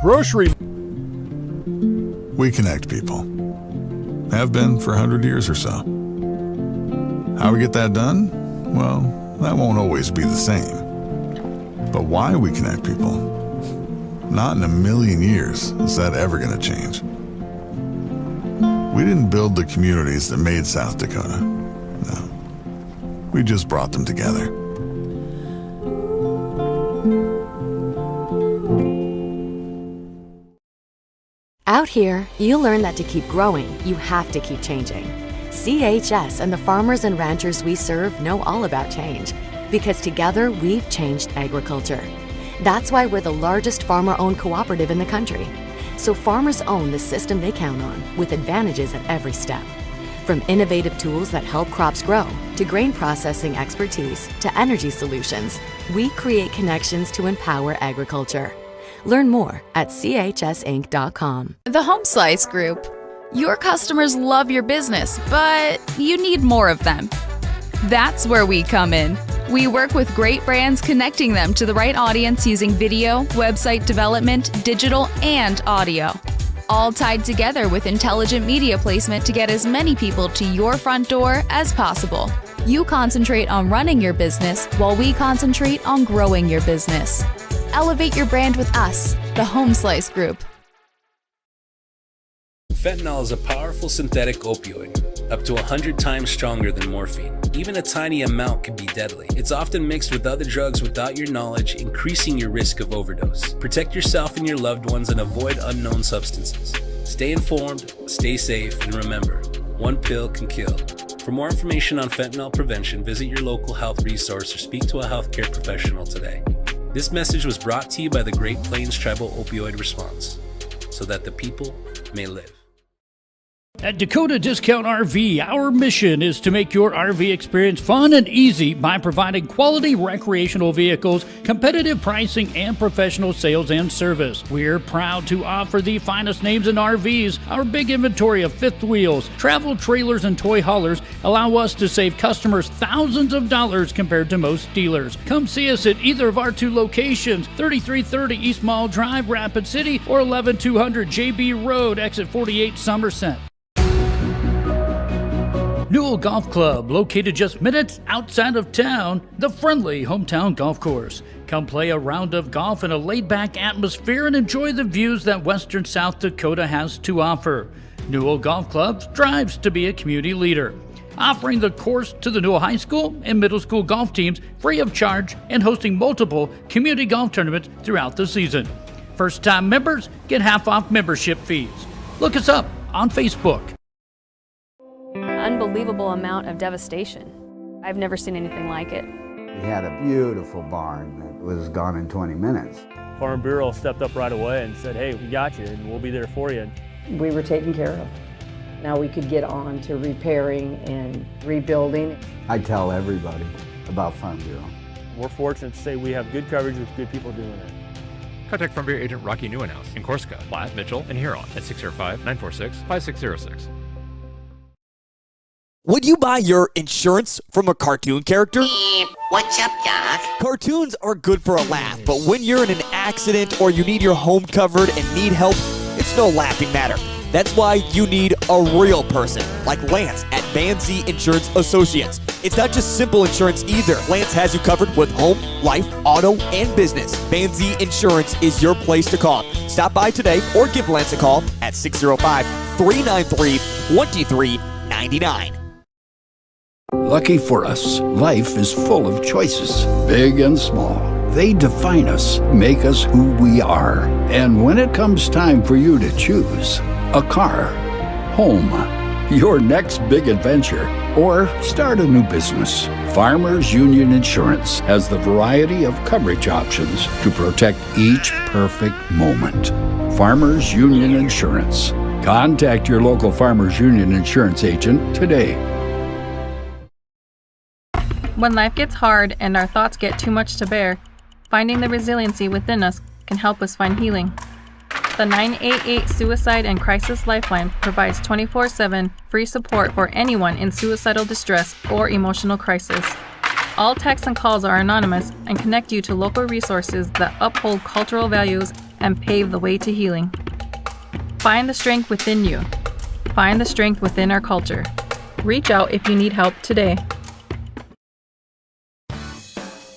grocery. We connect people. Have been for 100 years or so. How we get that done? Well, that won't always be the same. But why we connect people? Not in a million years is that ever going to change. We didn't build the communities that made South Dakota. No. We just brought them together. Out here, you learn that to keep growing, you have to keep changing. CHS and the farmers and ranchers we serve know all about change, because together we've changed agriculture. That's why we're the largest farmer-owned cooperative in the country. So farmers own the system they count on, with advantages at every step. From innovative tools that help crops grow, to grain processing expertise, to energy solutions, we create connections to empower agriculture. Learn more at chsinc.com. The Home Slice Group. Your customers love your business, but you need more of them. That's where we come in. We work with great brands, connecting them to the right audience using video, website development, digital, and audio. All tied together with intelligent media placement to get as many people to your front door as possible. You concentrate on running your business while we concentrate on growing your business. Elevate your brand with us, the Home Slice Group. Fentanyl is a powerful synthetic opioid, up to 100 times stronger than morphine. Even a tiny amount can be deadly. It's often mixed with other drugs without your knowledge, increasing your risk of overdose. Protect yourself and your loved ones and avoid unknown substances. Stay informed, stay safe, and remember, one pill can kill. For more information on fentanyl prevention, visit your local health resource or speak to a healthcare professional today. This message was brought to you by the Great Plains Tribal Opioid Response, so that the people may live. At Dakota Discount RV, our mission is to make your RV experience fun and easy by providing quality recreational vehicles, competitive pricing, and professional sales and service. We're proud to offer the finest names in RVs. Our big inventory of fifth wheels, travel trailers, and toy haulers allow us to save customers thousands of dollars compared to most dealers. Come see us at either of our two locations, 3330 East Mall Drive, Rapid City, or 11200 JB Road, exit 48, Somerset. Newell Golf Club, located just minutes outside of town, the friendly hometown golf course. Come play a round of golf in a laid-back atmosphere and enjoy the views that western South Dakota has to offer. Newell Golf Club strives to be a community leader, offering the course to the Newell High School and middle school golf teams free of charge and hosting multiple community golf tournaments throughout the season. First-time members get half off membership fees. Look us up on Facebook. Unbelievable amount of devastation. I've never seen anything like it. We had a beautiful barn that was gone in 20 minutes. Farm Bureau stepped up right away and said, hey, we got you and we'll be there for you. We were taken care of. Now we could get on to repairing and rebuilding. I tell everybody about Farm Bureau. We're fortunate to say we have good coverage with good people doing it. Contact Farm Bureau agent Rocky Newenhouse in Corsica, Platte, Mitchell, and Huron at 605-946-5606. Would you buy your insurance from a cartoon character? What's up, Doc? Cartoons are good for a laugh, but when you're in an accident or you need your home covered and need help, it's no laughing matter. That's why you need a real person, like Lance at Van Z Insurance Associates. It's not just simple insurance either. Lance has you covered with home, life, auto, and business. Van Z Insurance is your place to call. Stop by today or give Lance a call at 605-393-2399. Lucky for us, life is full of choices, big and small. They define us, make us who we are. And when it comes time for you to choose a car, home, your next big adventure, or start a new business, Farmers Union Insurance has the variety of coverage options to protect each perfect moment. Farmers Union Insurance. Contact your local Farmers Union Insurance agent today. When life gets hard and our thoughts get too much to bear, finding the resiliency within us can help us find healing. The 988 Suicide and Crisis Lifeline provides 24/7 free support for anyone in suicidal distress or emotional crisis. All texts and calls are anonymous and connect you to local resources that uphold cultural values and pave the way to healing. Find the strength within you. Find the strength within our culture. Reach out if you need help today.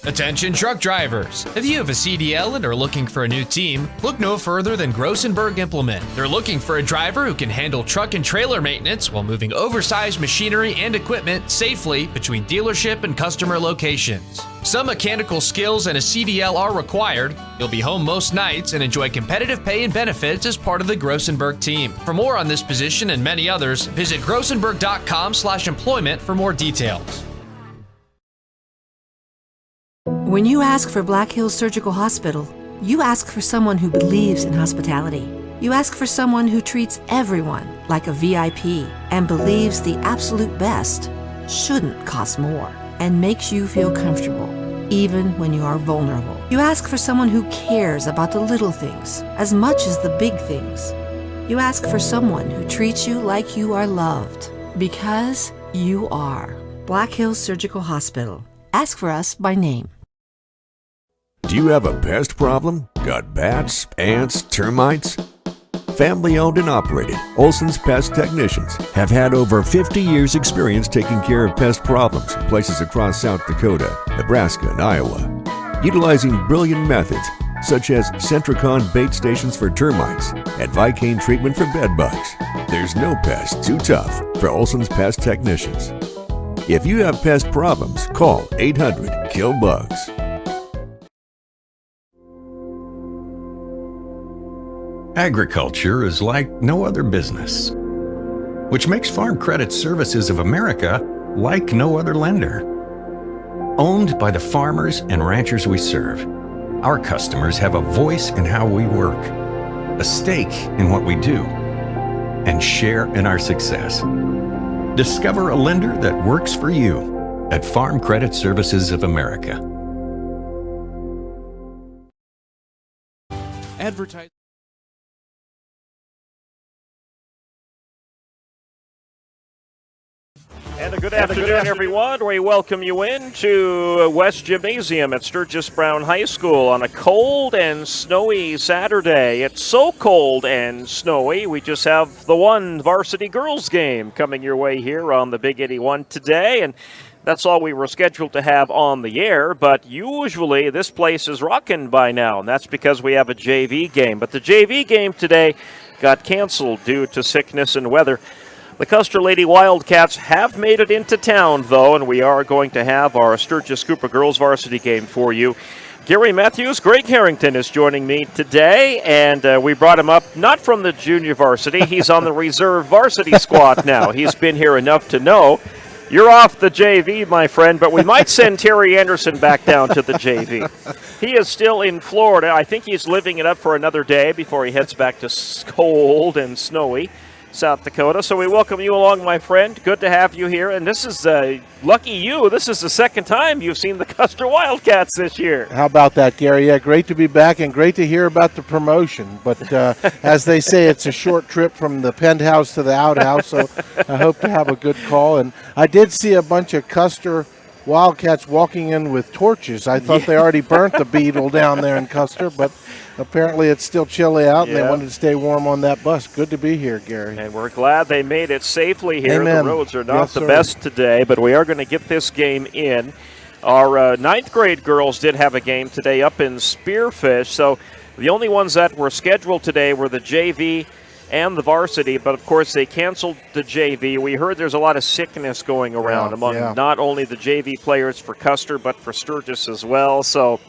Attention truck drivers! If you have a CDL and are looking for a new team, look no further than Grossenberg Implement. They're looking for a driver who can handle truck and trailer maintenance while moving oversized machinery and equipment safely between dealership and customer locations. Some mechanical skills and a CDL are required. You'll be home most nights and enjoy competitive pay and benefits as part of the Grossenberg team. For more on this position and many others, visit grossenberg.com/employment for more details. When you ask for Black Hills Surgical Hospital, you ask for someone who believes in hospitality. You ask for someone who treats everyone like a VIP and believes the absolute best shouldn't cost more and makes you feel comfortable, even when you are vulnerable. You ask for someone who cares about the little things as much as the big things. You ask for someone who treats you like you are loved, because you are. Black Hills Surgical Hospital. Ask for us by name. Do you have a pest problem? Got bats, ants, termites? Family owned and operated, Olson's Pest Technicians have had over 50 years experience taking care of pest problems in places across South Dakota, Nebraska, and Iowa. Utilizing brilliant methods such as Centricon bait stations for termites and Vicane treatment for bed bugs. There's no pest too tough for Olson's Pest Technicians. If you have pest problems, call 800-KILL-BUGS. Agriculture is like no other business, which makes Farm Credit Services of America like no other lender. Owned by the farmers and ranchers we serve, our customers have a voice in how we work, a stake in what we do, and share in our success. Discover a lender that works for you at Farm Credit Services of America. Advertise. And a good afternoon, everyone. We welcome you in to West Gymnasium at Sturgis Brown High School on a cold and snowy Saturday. It's so cold and snowy, we just have the one varsity girls game coming your way here on the Big 81 today, and that's all we were scheduled to have on the air, but usually this place is rocking by now, and that's because we have a JV game. But the JV game today got canceled due to sickness and weather. The Custer Lady Wildcats have made it into town, though, and we are going to have our Sturgis Cooper girls varsity game for you. Gary Matthews, Greg Harrington is joining me today, and we brought him up not from the junior varsity. He's on the reserve varsity squad now. He's been here enough to know. You're off the JV, my friend, but we might send Terry Anderson back down to the JV. He is still in Florida. I think he's living it up for another day before he heads back to cold and snowy South Dakota. So we welcome you along, my friend. Good to have you here. And this is, lucky you, this is the second time you've seen the Custer Wildcats this year. How about that, Gary? Yeah, great to be back and great to hear about the promotion. But as they say, it's a short trip from the penthouse to the outhouse, so I hope to have a good call. And I did see a bunch of Custer Wildcats walking in with torches. I thought they already burnt the beetle down there in Custer, but apparently it's still chilly out, and they wanted to stay warm on that bus. Good to be here, Gary. And we're glad they made it safely here. Amen. The roads are not the best today, but we are going to get this game in. Our ninth grade girls did have a game today up in Spearfish, so the only ones that were scheduled today were the JV and the varsity, but of course they canceled the JV. We heard there's a lot of sickness going around among not only the JV players for Custer, but for Sturgis as well. So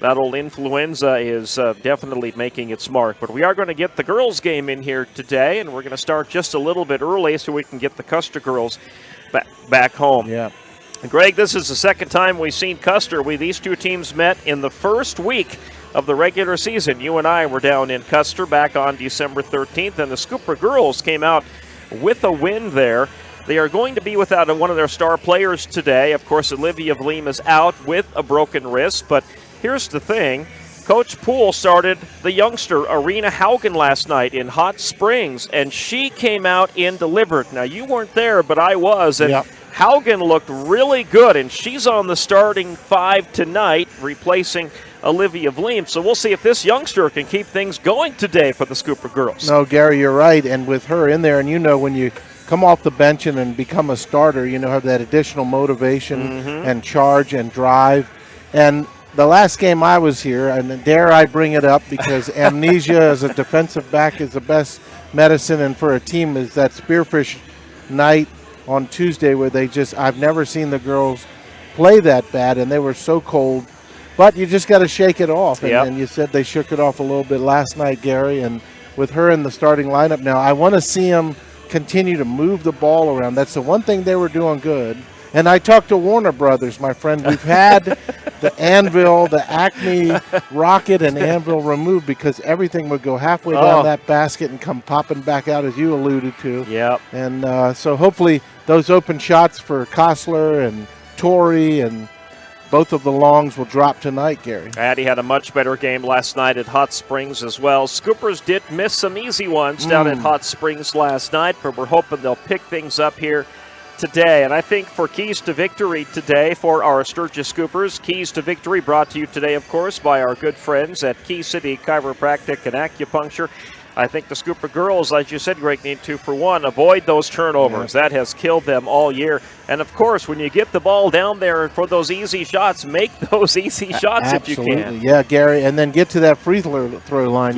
that old influenza is definitely making its mark. But we are going to get the girls' game in here today, and we're going to start just a little bit early so we can get the Custer girls back home. Yeah. And Greg, this is the second time we've seen Custer. These two teams met in the first week of the regular season. You and I were down in Custer back on December 13th, and the Scooper girls came out with a win there. They are going to be without one of their star players today. Of course, Olivia Vleem is out with a broken wrist, but here's the thing. Coach Poole started the youngster, Arena Haugen, last night in Hot Springs, and she came out and delivered. Now, you weren't there, but I was, and Haugen looked really good, and she's on the starting five tonight, replacing Olivia Vleem. So we'll see if this youngster can keep things going today for the Scooper girls. No, Gary, you're right. And with her in there, and when you come off the bench and become a starter, have that additional motivation and charge and drive. And the last game I was here, and dare I bring it up because amnesia as a defensive back is the best medicine, and for a team is that Spearfish night on Tuesday where I've never seen the girls play that bad, and they were so cold. But you just got to shake it off. And you said they shook it off a little bit last night, Gary, and with her in the starting lineup now, I want to see them continue to move the ball around. That's the one thing they were doing good. And I talked to Warner Brothers, my friend. We've had the Anvil, the Acme Rocket and Anvil removed because everything would go halfway down that basket and come popping back out, as you alluded to. Yep. And so hopefully those open shots for Kostler and Torrey and both of the longs will drop tonight, Gary. Addie had a much better game last night at Hot Springs as well. Scoopers did miss some easy ones down at Hot Springs last night, but we're hoping they'll pick things up here today. And I think for keys to victory today for our Sturgis Scoopers, keys to victory brought to you today, of course, by our good friends at Key City Chiropractic and Acupuncture. I think the Scooper girls, as you said, Greg, need to, for one, avoid those turnovers. That has killed them all year. And, of course, when you get the ball down there for those easy shots, make those easy shots if you can. Yeah, Gary, and then get to that free throw line.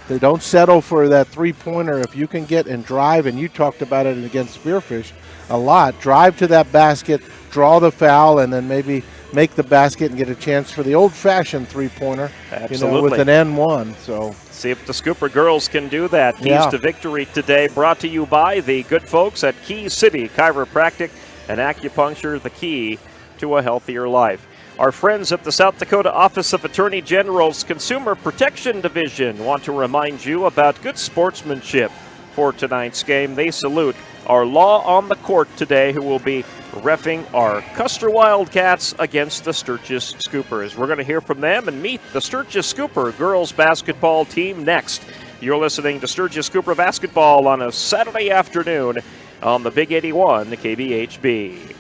They don't settle for that three-pointer. If you can get and drive, and you talked about it against Spearfish a lot, drive to that basket, draw the foul, and then maybe make the basket and get a chance for the old-fashioned three-pointer, with an N1. So see if the Scooper girls can do that. Keys to victory today brought to you by the good folks at Key City Chiropractic and Acupuncture, the key to a healthier life. Our friends at the South Dakota Office of Attorney General's Consumer Protection Division want to remind you about good sportsmanship for tonight's game. They salute our law on the court today, who will be reffing our Custer Wildcats against the Sturgis Scoopers. We're going to hear from them and meet the Sturgis Scooper girls basketball team next. You're listening to Sturgis Scooper basketball on a Saturday afternoon on the Big 81 KBHB. It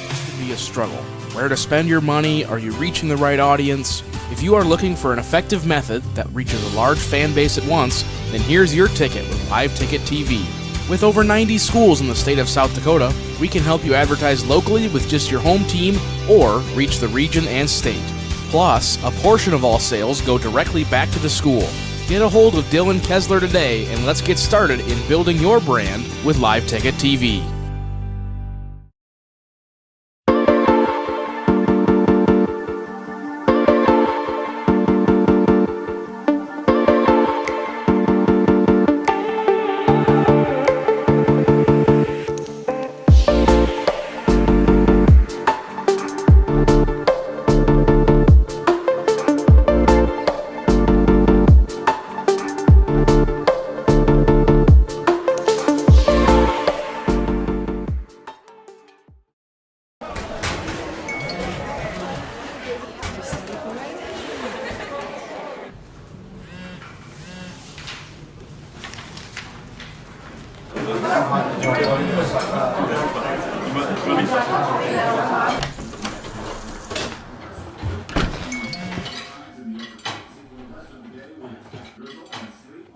can be a struggle. Where to spend your money? Are you reaching the right audience? If you are looking for an effective method that reaches a large fan base at once, then here's your ticket with Live Ticket TV. With over 90 schools in the state of South Dakota, we can help you advertise locally with just your home team or reach the region and state. Plus, a portion of all sales go directly back to the school. Get a hold of Dylan Kessler today and let's get started in building your brand with Live Ticket TV.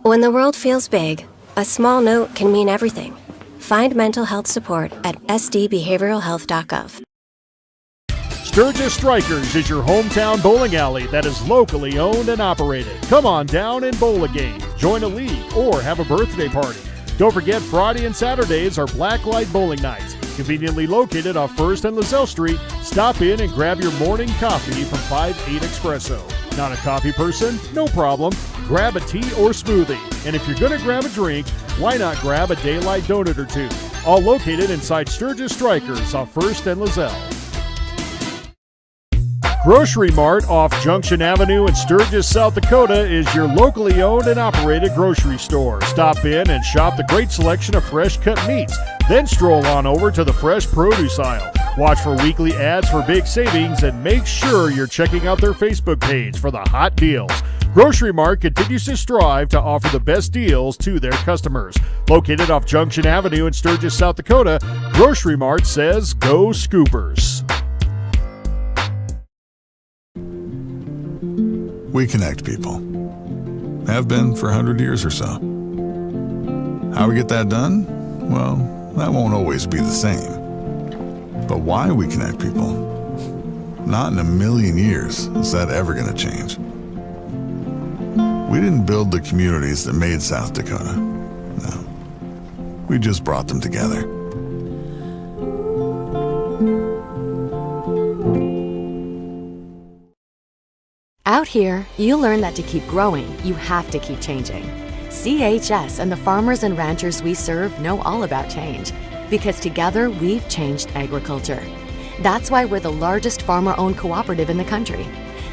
When the world feels big, a small note can mean everything. Find mental health support at sdbehavioralhealth.gov. Sturgis Strikers is your hometown bowling alley that is locally owned and operated. Come on down and bowl a game, join a league, or have a birthday party. Don't forget Friday and Saturdays are Blacklight Bowling Nights. Conveniently located off 1st and LaSalle Street, stop in and grab your morning coffee from 5-8 Espresso. Not a coffee person? No problem. Grab a tea or smoothie. And if you're going to grab a drink, why not grab a Daylight donut or two? All located inside Sturgis Strikers off 1st and LaSalle. Grocery Mart off Junction Avenue in Sturgis, South Dakota is your locally owned and operated grocery store. Stop in and shop the great selection of fresh cut meats. Then stroll on over to the fresh produce aisle. Watch for weekly ads for big savings and make sure you're checking out their Facebook page for the hot deals. Grocery Mart continues to strive to offer the best deals to their customers. Located off Junction Avenue in Sturgis, South Dakota, Grocery Mart says, go Scoopers. We connect people. Have been for 100 years or so. How we get that done? Well, that won't always be the same. But why we connect people? Not in a million years is that ever going to change. We didn't build the communities that made South Dakota. No. We just brought them together. Out here, you learn that to keep growing, you have to keep changing. CHS and the farmers and ranchers we serve know all about change, because together we've changed agriculture. That's why we're the largest farmer-owned cooperative in the country.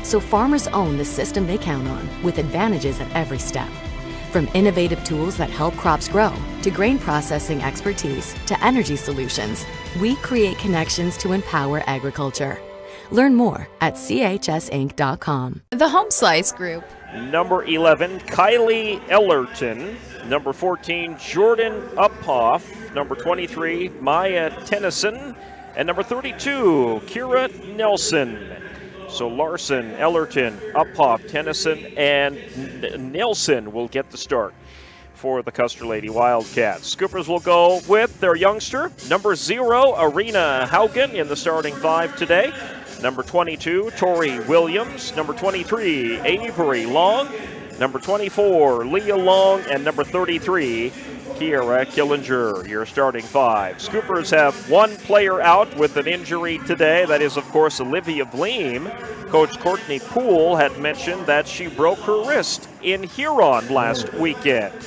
So farmers own the system they count on, with advantages at every step. From innovative tools that help crops grow, to grain processing expertise, to energy solutions, we create connections to empower agriculture. Learn more at chsinc.com. The Home Slice Group. Number 11, Kylie Ellerton. Number 14, Jordan Uphoff. Number 23, Maya Tennyson. And number 32, Kira Nelson. So Larson, Ellerton, Uphoff, Tennyson, and Nelson will get the start for the Custer Lady Wildcats. Scoopers will go with their youngster, number 0, Arena Haugen, in the starting 5 today. Number 22, Tori Williams. Number 23, Avery Long. Number 24, Leah Long. And number 33, Kiara Killinger, your starting 5. Scoopers have one player out with an injury today. That is, of course, Olivia Bleem. Coach Courtney Poole had mentioned that she broke her wrist in Huron last weekend.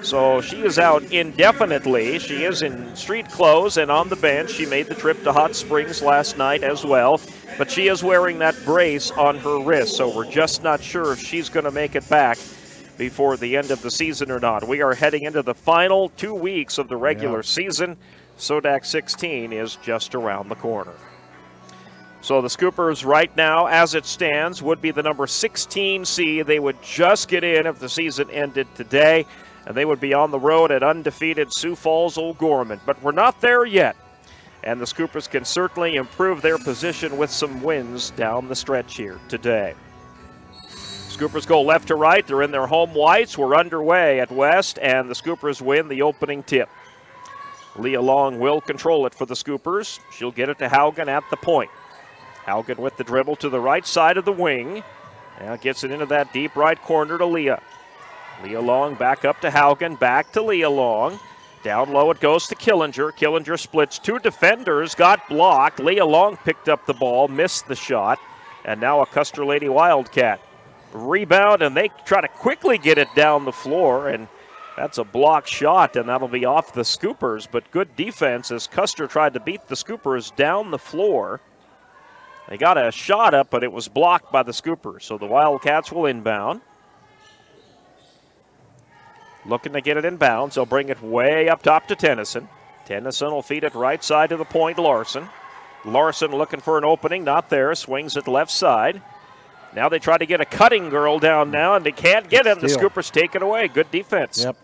So she is out indefinitely. She is in street clothes and on the bench. She made the trip to Hot Springs last night as well. But she is wearing that brace on her wrist, so we're just not sure if she's going to make it back before the end of the season or not. We are heading into the final 2 weeks of the regular season. SODAC 16 is just around the corner. So the Scoopers right now, as it stands, would be the number 16 seed. They would just get in if the season ended today, and they would be on the road at undefeated Sioux Falls O'Gorman. But we're not there yet, and the Scoopers can certainly improve their position with some wins down the stretch here today. Scoopers go left to right. They're in their home whites. We're underway at West, and the Scoopers win the opening tip. Leah Long will control it for the Scoopers. She'll get it to Haugen at the point. Haugen with the dribble to the right side of the wing. Now gets it into that deep right corner to Leah. Leah Long back up to Haugen, back to Leah Long. Down low it goes to Killinger. Killinger splits two defenders, got blocked. Leah Long picked up the ball, missed the shot. And now a Custer Lady Wildcat. Rebound, and they try to quickly get it down the floor, and that's a blocked shot, and that'll be off the Scoopers. But good defense as Custer tried to beat the Scoopers down the floor. They got a shot up, but it was blocked by the Scoopers. So the Wildcats will inbound. Looking to get it inbounds. They'll bring it way up top to Tennyson. Tennyson will feed it right side to the point, Larson. Larson looking for an opening, not there. Swings it left side. Now they try to get a cutting girl down now, and they can't get it. The Scoopers take it away. Good defense. Yep.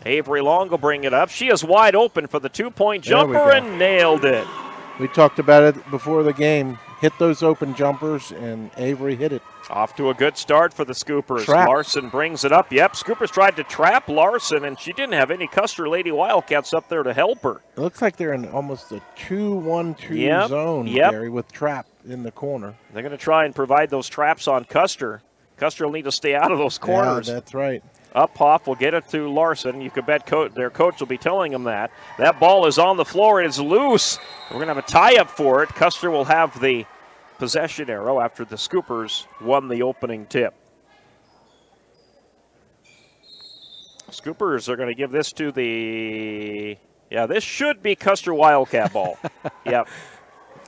Avery Long will bring it up. She is wide open for the two-point jumper and nailed it. We talked about it before the game. Hit those open jumpers, and Avery hit it. Off to a good start for the Scoopers. Trap. Larson brings it up. Yep, Scoopers tried to trap Larson, and she didn't have any Custer Lady Wildcats up there to help her. It looks like they're in almost a 2-1-2 zone, Gary, with trap in the corner. They're going to try and provide those traps on Custer. Custer will need to stay out of those corners. Yeah, that's right. Uphoff will get it to Larson. You could bet their coach will be telling them that. That ball is on the floor. It is loose. We're going to have a tie-up for it. Custer will have the possession arrow after the Scoopers won the opening tip. Scoopers are going to give this to the... Yeah, this should be Custer Wildcat ball. Yep.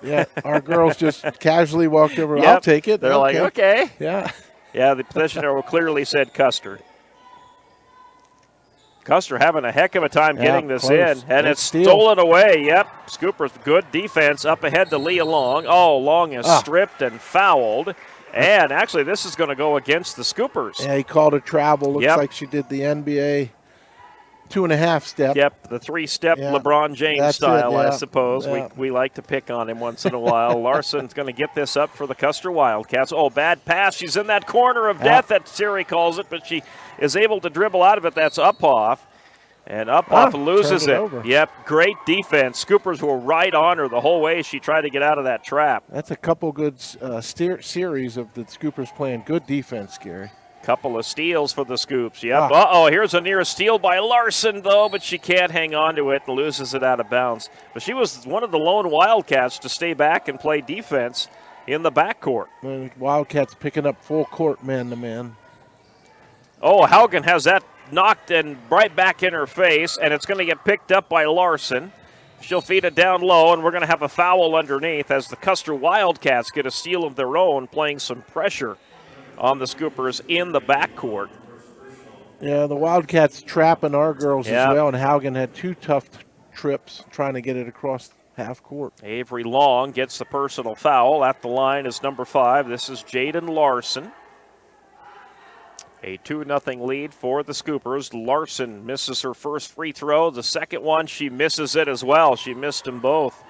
Yeah, our girls just casually walked over. Yep. I'll take it. They're like, okay. Yeah. Yeah, the possession arrow clearly said Custer. Custer having a heck of a time getting this in, and it's stolen away. Yep, Scoopers, good defense up ahead to Leah Long. Oh, Long is stripped and fouled, and actually this is going to go against the Scoopers. Yeah, he called a travel. Looks like she did the NBA 2.5 step. Yep, the 3-step LeBron James style, I suppose. We like to pick on him once in a while. Larson's going to get this up for the Custer Wildcats. Oh, bad pass. She's in that corner of death, that Siri calls it, but she is able to dribble out of it. That's Uphoff. And Uphoff loses it. Yep, great defense. Scoopers were right on her the whole way she tried to get out of that trap. That's a couple good series of the Scoopers playing good defense, Gary. Couple of steals for the Scoops. Yep. Uh-oh, here's a near steal by Larson, though, but she can't hang on to it and loses it out of bounds. But she was one of the lone Wildcats to stay back and play defense in the backcourt. Wildcats picking up full court man-to-man. Oh, Haugen has that knocked and right back in her face, and it's going to get picked up by Larson. She'll feed it down low, and we're going to have a foul underneath as the Custer Wildcats get a steal of their own, playing some pressure on the Scoopers in the backcourt. Yeah, the Wildcats trapping our girls as well, and Haugen had 2 tough trips trying to get it across half court. Avery Long gets the personal foul. At the line is number 5. This is Jaden Larson. A 2-0 lead for the Scoopers. Larson misses her first free throw. The second one, she misses it as well. She missed them both.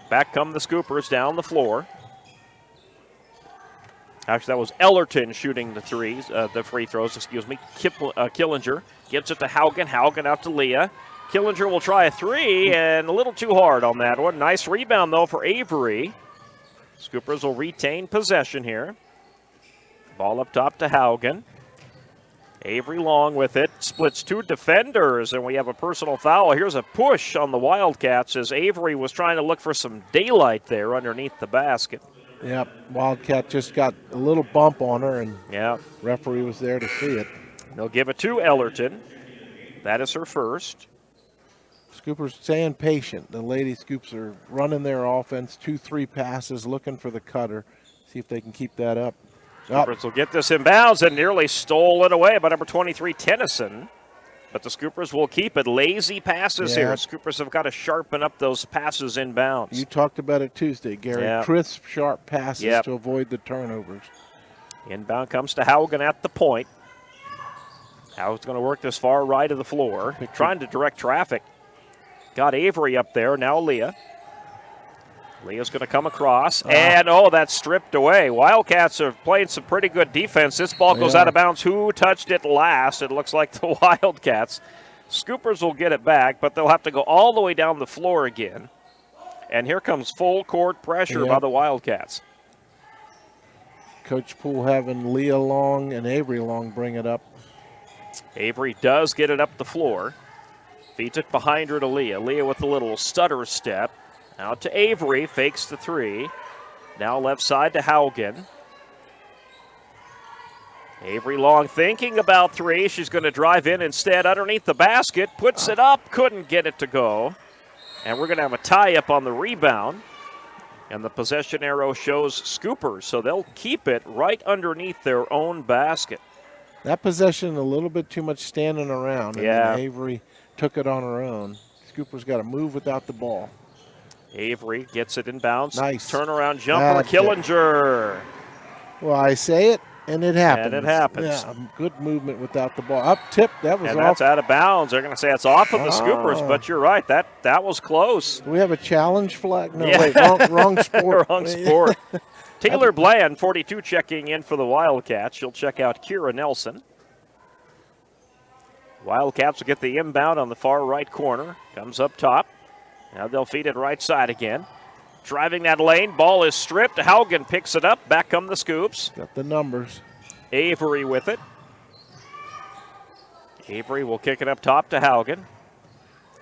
Back come the Scoopers down the floor. Actually, that was Ellerton shooting the free throws, Killinger gets it to Haugen. Haugen out to Leah. Killinger will try a 3, and a little too hard on that one. Nice rebound, though, for Avery. Scoopers will retain possession here. Ball up top to Haugen. Avery Long with it. Splits 2 defenders, and we have a personal foul. Here's a push on the Wildcats as Avery was trying to look for some daylight there underneath the basket. Yep, Wildcat just got a little bump on her, and referee was there to see it. They'll give it to Ellerton. That is her first. Scoopers staying patient. The Lady Scoops are running their offense, 2-3 passes, looking for the cutter. See if they can keep that up. Scoopers will get this inbounds and nearly stole it away by number 23, Tennyson. But the Scoopers will keep it. Lazy passes here. Scoopers have got to sharpen up those passes inbounds. You talked about it Tuesday, Gary. Crisp, sharp passes to avoid the turnovers. Inbound comes to Haugen at the point. Haugen's going to work this far right of the floor, trying to direct traffic. Got Avery up there. Now Leah. Leah's going to come across, and that's stripped away. Wildcats are playing some pretty good defense. This ball goes out of bounds. Who touched it last? It looks like the Wildcats. Scoopers will get it back, but they'll have to go all the way down the floor again. And here comes full court pressure by the Wildcats. Coach Poole having Leah Long and Avery Long bring it up. Avery does get it up the floor. Feeds it behind her to Leah. Leah with a little stutter step. Out to Avery, fakes the 3. Now left side to Haugen. Avery Long thinking about 3. She's going to drive in instead underneath the basket. Puts it up, couldn't get it to go. And we're going to have a tie-up on the rebound. And the possession arrow shows Scoopers, so they'll keep it right underneath their own basket. That possession, a little bit too much standing around. And Avery took it on her own. Scoopers got to move without the ball. Avery gets it in bounds. Nice. Turnaround jumper, Killinger. Well, I say it, and it happens. And it happens. Yeah, good movement without the ball. Up tip, that was and off. That's out of bounds. They're going to say it's off of the Scoopers, but you're right. That was close. Do we have a challenge flag? No, wait, wrong sport. Wrong sport. Taylor Bland, 42, checking in for the Wildcats. She'll check out Kira Nelson. Wildcats will get the inbound on the far right corner. Comes up top. Now they'll feed it right side again. Driving that lane. Ball is stripped. Haugen picks it up. Back come the Scoops. Got the numbers. Avery with it. Avery will kick it up top to Haugen.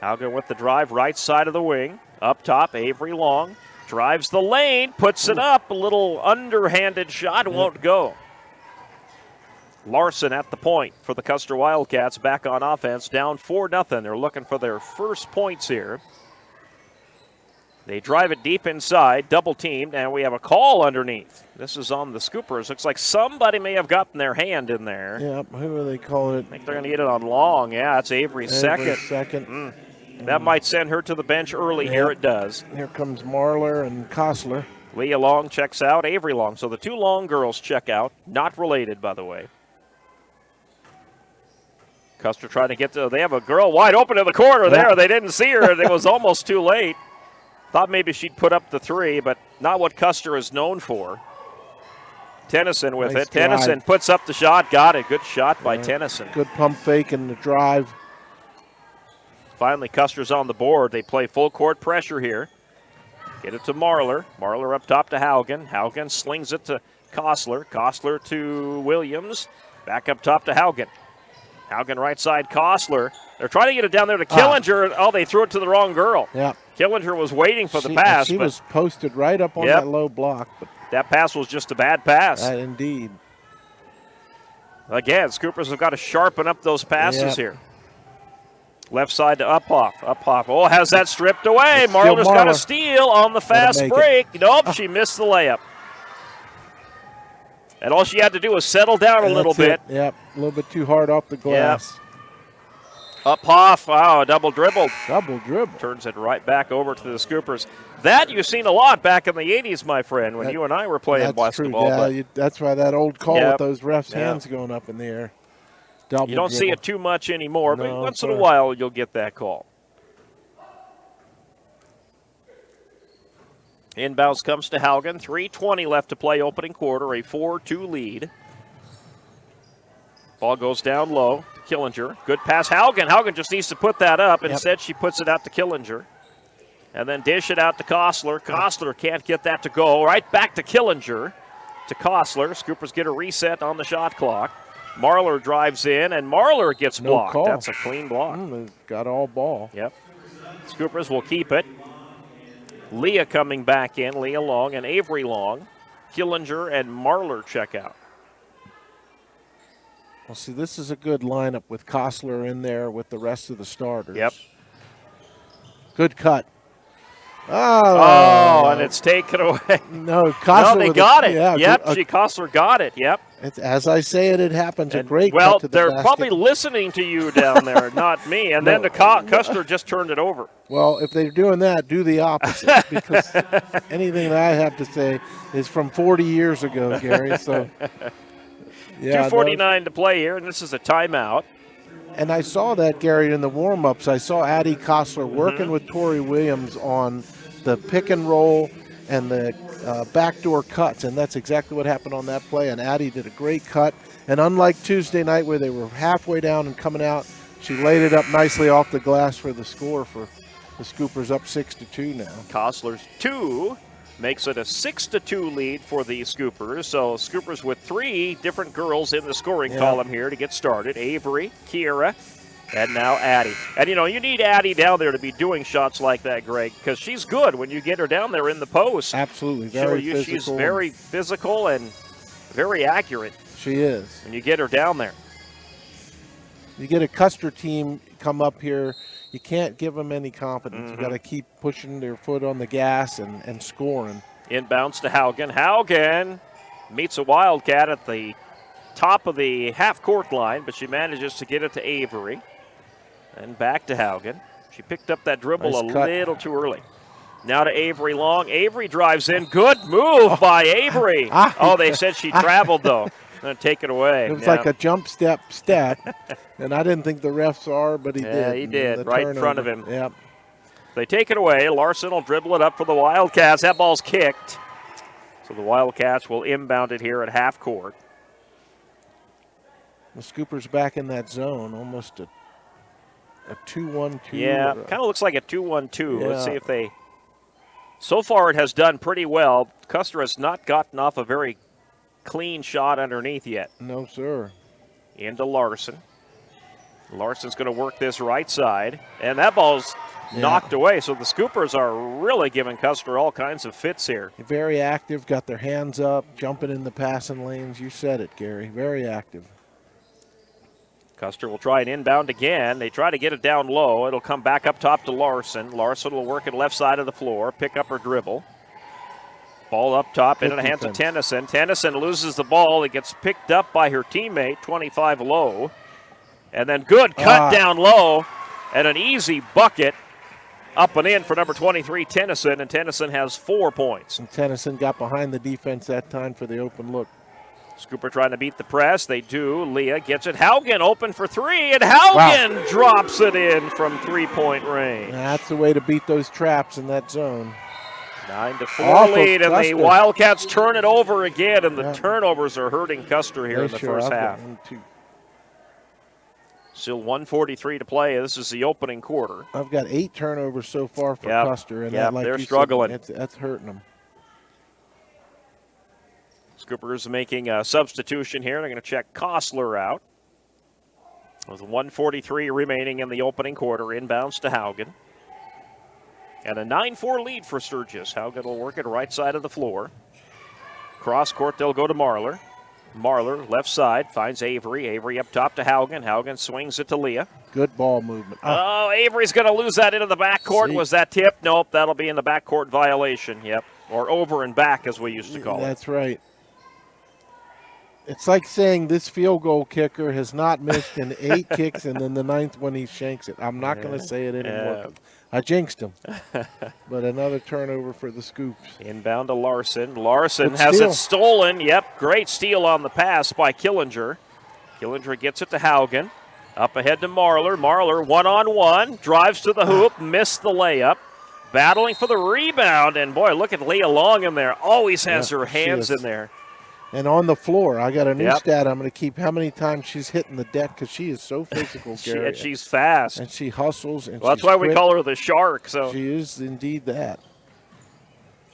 Haugen with the drive right side of the wing. Up top, Avery Long. Drives the lane. Puts it up. A little underhanded shot. Won't go. Larson at the point for the Custer Wildcats. Back on offense. Down 4-0. They're looking for their first points here. They drive it deep inside, double teamed, and we have a call underneath. This is on the Scoopers. Looks like somebody may have gotten their hand in there. Yep, who are they calling it? I think they're going to get it on Long. Yeah, it's Avery's second. Second. That might send her to the bench early here. It does. Here comes Marler and Kostler. Leah Long checks out, Avery Long. So the 2 Long girls check out. Not related, by the way. Custer trying to get to, they have a girl wide open in the corner there. They didn't see her, and it was almost too late. Thought maybe she'd put up the three, but not what Custer is known for. Tennyson with nice it. Tennyson puts up the shot, got it. Good shot by Tennyson. Good pump fake in the drive. Finally, Custer's on the board. They play full court pressure here. Get it to Marler. Marler up top to Haugen. Haugen slings it to Kostler. Kostler to Williams. Back up top to Haugen. Haugen right side, Kostler. They're trying to get it down there to Killinger. Oh, they threw it to the wrong girl. Yeah. Killinger was waiting for the pass. She was posted right up on that low block. But that pass was just a bad pass. Indeed. Again, Scoopers have got to sharpen up those passes here. Left side to Uphoff. Uphoff, oh, has that stripped away. Marler's got a steal on the fast break. Nope, she missed the layup. And all she had to do was settle down a little bit. Yep, a little bit too hard off the glass. Yep. Uphoff, double dribble. Double dribble. Turns it right back over to the Scoopers. That you've seen a lot back in the 80s, my friend, when you and I were playing basketball. True. Yeah, that's why that old call with those refs' hands going up in the air. You don't see it too much anymore, but once in a while you'll get that call. Inbounds comes to Haugen. 3:20 left to play opening quarter, a 4-2 lead. Ball goes down low to Killinger. Good pass, Haugen. Haugen just needs to put that up. Instead, she puts it out to Killinger. And then dish it out to Kostler. Kostler can't get that to go. Right back to Killinger. To Kostler. Scoopers get a reset on the shot clock. Marler drives in, and Marler gets blocked. Call. That's a clean block. Got all ball. Yep. Scoopers will keep it. Leah coming back in. Leah Long and Avery Long. Killinger and Marler check out. Well, see, this is a good lineup with Kostler in there with the rest of the starters. Yep. Good cut. Oh, and it's taken away. No, Kostler. No, they got it. Yeah, yep, Kostler got it. Yep. As I say it happens. A great cut to the they're basket. Probably listening to you down there, not me. And then Custer just turned it over. Well, if they're doing that, do the opposite. Because anything that I have to say is from 40 years ago, Gary. So, yeah, 2:49 to play here, and this is a timeout. And I saw that, Gary, in the warm-ups. I saw Addie Kostler working with Tori Williams on the pick and roll and the backdoor cuts, and that's exactly what happened on that play. And Addie did a great cut. And unlike Tuesday night where they were halfway down and coming out, she laid it up nicely off the glass for the score for the Scoopers up 6-2 now. Kostler's 2 makes it a 6-2 lead for the Scoopers. So Scoopers with 3 different girls in the scoring column here to get started. Avery, Kiera, and now Addie. And, you need Addie down there to be doing shots like that, Greg, because she's good when you get her down there in the post. Absolutely. Very physical. She's very physical and very accurate. She is. When you get her down there. You get a Custer team come up here, you can't give them any confidence. You got to keep pushing their foot on the gas and scoring. Inbounds to Haugen. Haugen meets a Wildcat at the top of the half-court line, but she manages to get it to Avery. And back to Haugen. She picked up that dribble little too early. Now to Avery Long. Avery drives in. Good move by Avery. They said she traveled, though. Going to take it away. It was like a jump step, and I didn't think the refs saw her, but he did. Yeah, he did, right in front of him. Yep. They take it away. Larson will dribble it up for the Wildcats. That ball's kicked. So the Wildcats will inbound it here at half court. The Scoopers back in that zone, almost a 2-1-2. Yeah, kind of looks like a 2-1-2. Let's see if they... So far it has done pretty well. Custer has not gotten off a very clean shot underneath yet. No, sir. Into Larson. Larson's going to work this right side, and that ball's knocked away. So the Scoopers are really giving Custer all kinds of fits here. Very active, got their hands up, jumping in the passing lanes. You said it, Gary. Very active. Custer will try an inbound again. They try to get it down low. It'll come back up top to Larson. Larson will work it left side of the floor, pick up her dribble. Ball up top into the hands of Tennyson. Tennyson loses the ball. It gets picked up by her teammate, 25 low. And then good cut down low and an easy bucket up and in for number 23, Tennyson. And Tennyson has 4 points. And Tennyson got behind the defense that time for the open look. Scooper trying to beat the press. They do. Leah gets it. Haugen open for three, and Haugen drops it in from three-point range. That's the way to beat those traps in that zone. 9-4 lead, and the Wildcats turn it over again, and the turnovers are hurting Custer here in the first half. Still 1:43 to play. This is the opening quarter. I've got 8 turnovers so far for Custer, and that, like they're struggling. That's hurting them. Scoopers making a substitution here. They're going to check Kostler out. With 1:43 remaining in the opening quarter, inbounds to Haugen. And a 9-4 lead for Sturgis. Haugen will work it right side of the floor. Cross court, they'll go to Marlar. Marlar, left side, finds Avery. Avery up top to Haugen. Haugen swings it to Leah. Good ball movement. Oh, Avery's going to lose that into the backcourt. Was that tip? Nope, that'll be in the backcourt violation. Yep, or over and back, as we used to call it. That's right. It's like saying this field goal kicker has not missed in 8 kicks, and then the 9th one he shanks it. I'm not going to say it anymore. I jinxed him. But another turnover for the Scoops. Inbound to Larson. Larson has it stolen. Yep, great steal on the pass by Killinger. Killinger gets it to Haugen. Up ahead to Marlar. Marlar one-on-one. Drives to the hoop. Missed the layup. Battling for the rebound. And, boy, look at Leah Long in there. Always has her hands in there. And on the floor, I got a new stat I'm going to keep how many times she's hitting the deck because she is so physical, Gary. And she's fast. And she hustles. And that's why we call her the Shark. So she is indeed that.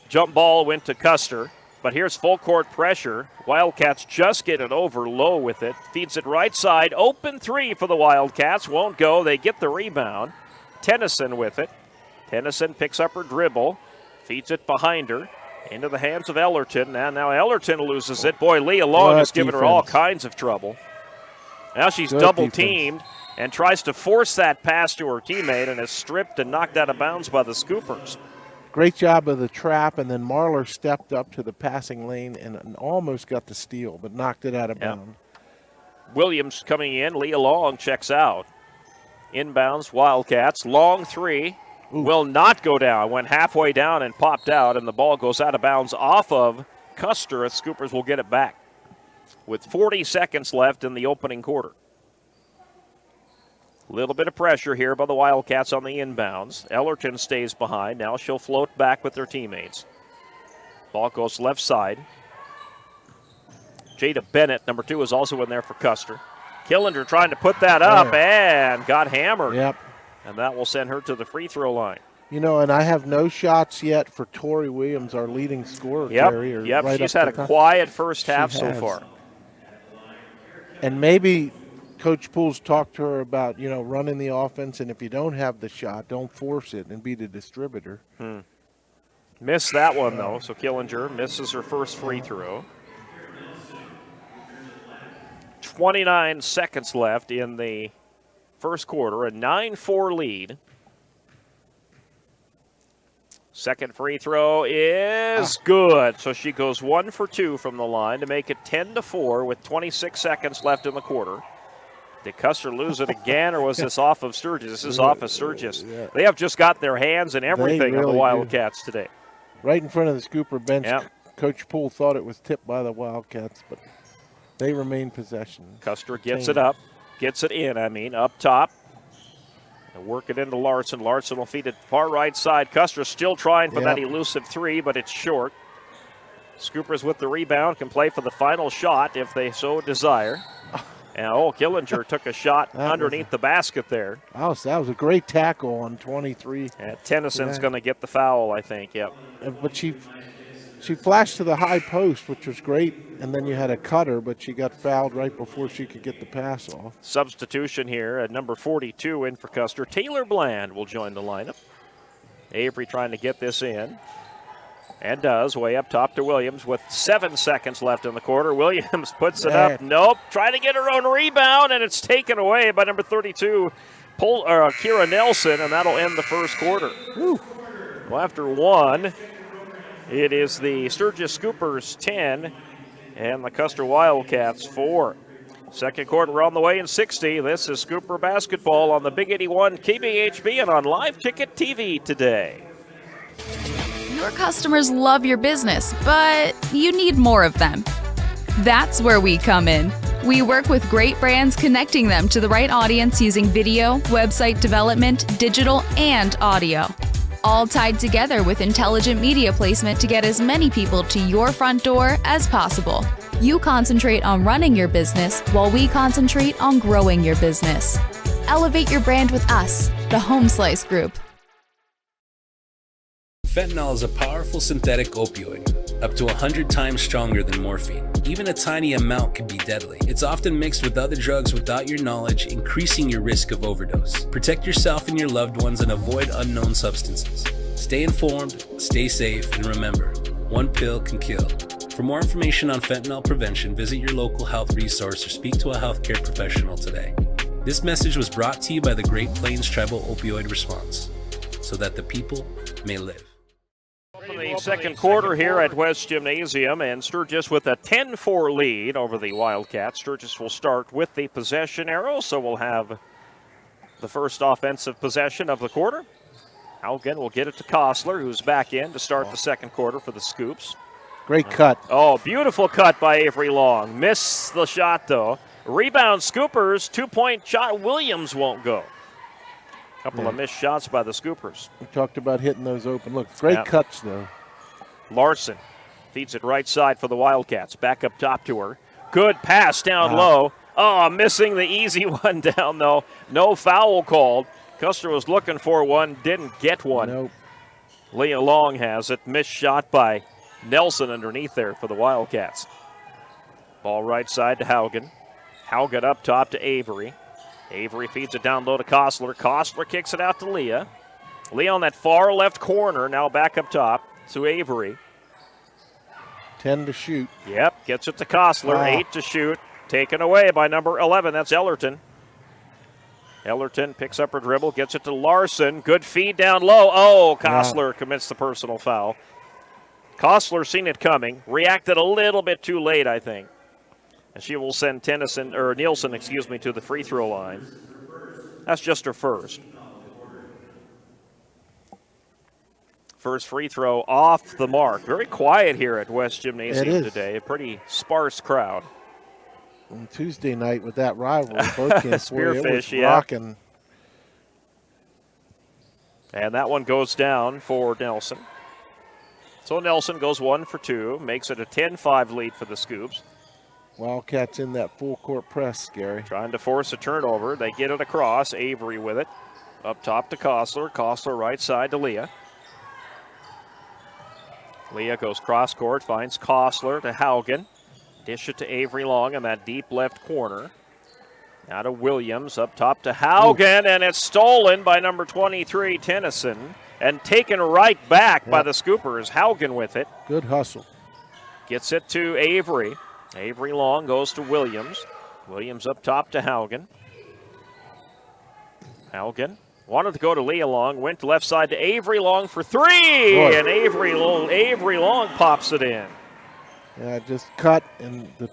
Jump ball went to Custer, but here's full court pressure. Wildcats just get it over low with it. Feeds it right side. Open three for the Wildcats. Won't go. They get the rebound. Tennyson with it. Tennyson picks up her dribble. Feeds it behind her. Into the hands of Ellerton, and now Ellerton loses it. Boy, Leah Long has given her all kinds of trouble. Now she's double-teamed and tries to force that pass to her teammate and is stripped and knocked out of bounds by the Scoopers. Great job of the trap, and then Marlar stepped up to the passing lane and almost got the steal, but knocked it out of bounds. Williams coming in. Leah Long checks out. Inbounds, Wildcats. Long three. Will not go down. Went halfway down and popped out, and the ball goes out of bounds off of Custer. The Scoopers will get it back with 40 seconds left in the opening quarter. A little bit of pressure here by the Wildcats on the inbounds. Ellerton stays behind. Now she'll float back with their teammates. Ball goes left side. Jada Bennett, number 2, is also in there for Custer. Killinger trying to put that up and got hammered. Yep. And that will send her to the free throw line. You know, and I have no shots yet for Tori Williams, our leading scorer. Gary, right she's had a quiet first half so far. And maybe Coach Poole's talked to her about, running the offense, and if you don't have the shot, don't force it and be the distributor. Missed that one, though, so Killinger misses her first free throw. 29 seconds left in the first quarter, a 9-4 lead. Second free throw is good. So she goes 1 for 2 from the line to make it 10-4 with 26 seconds left in the quarter. Did Custer lose it again, or was this off of Sturgis? This is off of Sturgis. Yeah. They have just got their hands in everything on the Wildcats today. Right in front of the Scooper bench, Coach Poole thought it was tipped by the Wildcats, but they remain possession. Custer gets it up. Gets it in, up top. And work it into Larson. Larson will feed it far right side. Custer still trying for that elusive three, but it's short. Scoopers with the rebound can play for the final shot if they so desire. And Killinger took a shot underneath the basket there. Oh, so that was a great tackle on 23. And Tennyson's going to get the foul, I think, But she flashed to the high post, which was great, and then you had a cutter, but she got fouled right before she could get the pass off. Substitution here at number 42 in for Custer. Taylor Bland will join the lineup. Avery trying to get this in, and does, way up top to Williams with 7 seconds left in the quarter. Williams puts it up. Nope, trying to get her own rebound, and it's taken away by number 32, Kira Nelson, and that'll end the first quarter. Well, after one, it is the Sturgis Scoopers 10 and the Custer Wildcats 4. Second quarter, we're on the way in 60. This is Scooper basketball on the Big 81 KBHB and on Live Ticket TV today. Your customers love your business, but you need more of them. That's where we come in. We work with great brands, connecting them to the right audience using video, website development, digital, and audio. All tied together with intelligent media placement to get as many people to your front door as possible. You concentrate on running your business while we concentrate on growing your business. Elevate your brand with us, the Home Slice Group. Fentanyl is a powerful synthetic opioid, up to 100 times stronger than morphine. Even a tiny amount can be deadly. It's often mixed with other drugs without your knowledge, increasing your risk of overdose. Protect yourself and your loved ones and avoid unknown substances. Stay informed, stay safe, and remember, one pill can kill. For more information on fentanyl prevention, visit your local health resource or speak to a healthcare professional today. This message was brought to you by the Great Plains Tribal Opioid Response, so that the people may live. In the second quarter here at West Gymnasium, and Sturgis with a 10-4 lead over the Wildcats. Sturgis will start with the possession arrow, so we'll have the first offensive possession of the quarter. Haugen will get it to Kostler, who's back in to start the second quarter for the Scoops. Great cut. Oh, beautiful cut by Avery Long. Missed the shot, though. Rebound, Scoopers. 2-point shot. Williams won't go. Couple of missed shots by the Scoopers. We talked about hitting those open. Look, great cuts, though. Larson feeds it right side for the Wildcats. Back up top to her. Good pass down low. Oh, missing the easy one down, though. No foul called. Custer was looking for one, didn't get one. Nope. Leah Long has it. Missed shot by Nelson underneath there for the Wildcats. Ball right side to Haugen. Haugen up top to Avery. Avery feeds it down low to Kostler. Kostler kicks it out to Leah. Leah on that far left corner, now back up top to Avery. 10 to shoot. Yep, gets it to Kostler. 8 to shoot. Taken away by number 11. That's Ellerton. Ellerton picks up her dribble, gets it to Larson. Good feed down low. Oh, Kostler commits the personal foul. Kostler seen it coming. Reacted a little bit too late, I think. And she will send Nielsen, to the free throw line. That's just her first. First free throw off the mark. Very quiet here at West Gymnasium today. A pretty sparse crowd. On Tuesday night with that rivalry, both games Spearfish, it was rocking. And that one goes down for Nelson. So Nelson goes 1 for 2, makes it a 10-5 lead for the Scoops. Wildcats in that full court press, Gary. Trying to force a turnover. They get it across. Avery with it. Up top to Kostler. Kostler right side to Leah. Leah goes cross court, finds Kostler to Haugen. Dish it to Avery Long in that deep left corner. Now to Williams, up top to Haugen, and it's stolen by number 23, Tennyson, and taken right back by the Scoopers. Haugen with it. Good hustle. Gets it to Avery. Avery Long goes to Williams. Williams up top to Haugen. Haugen wanted to go to Leah Long, went to left side to Avery Long for 3, and Avery Long pops it in. Yeah, just cut, and the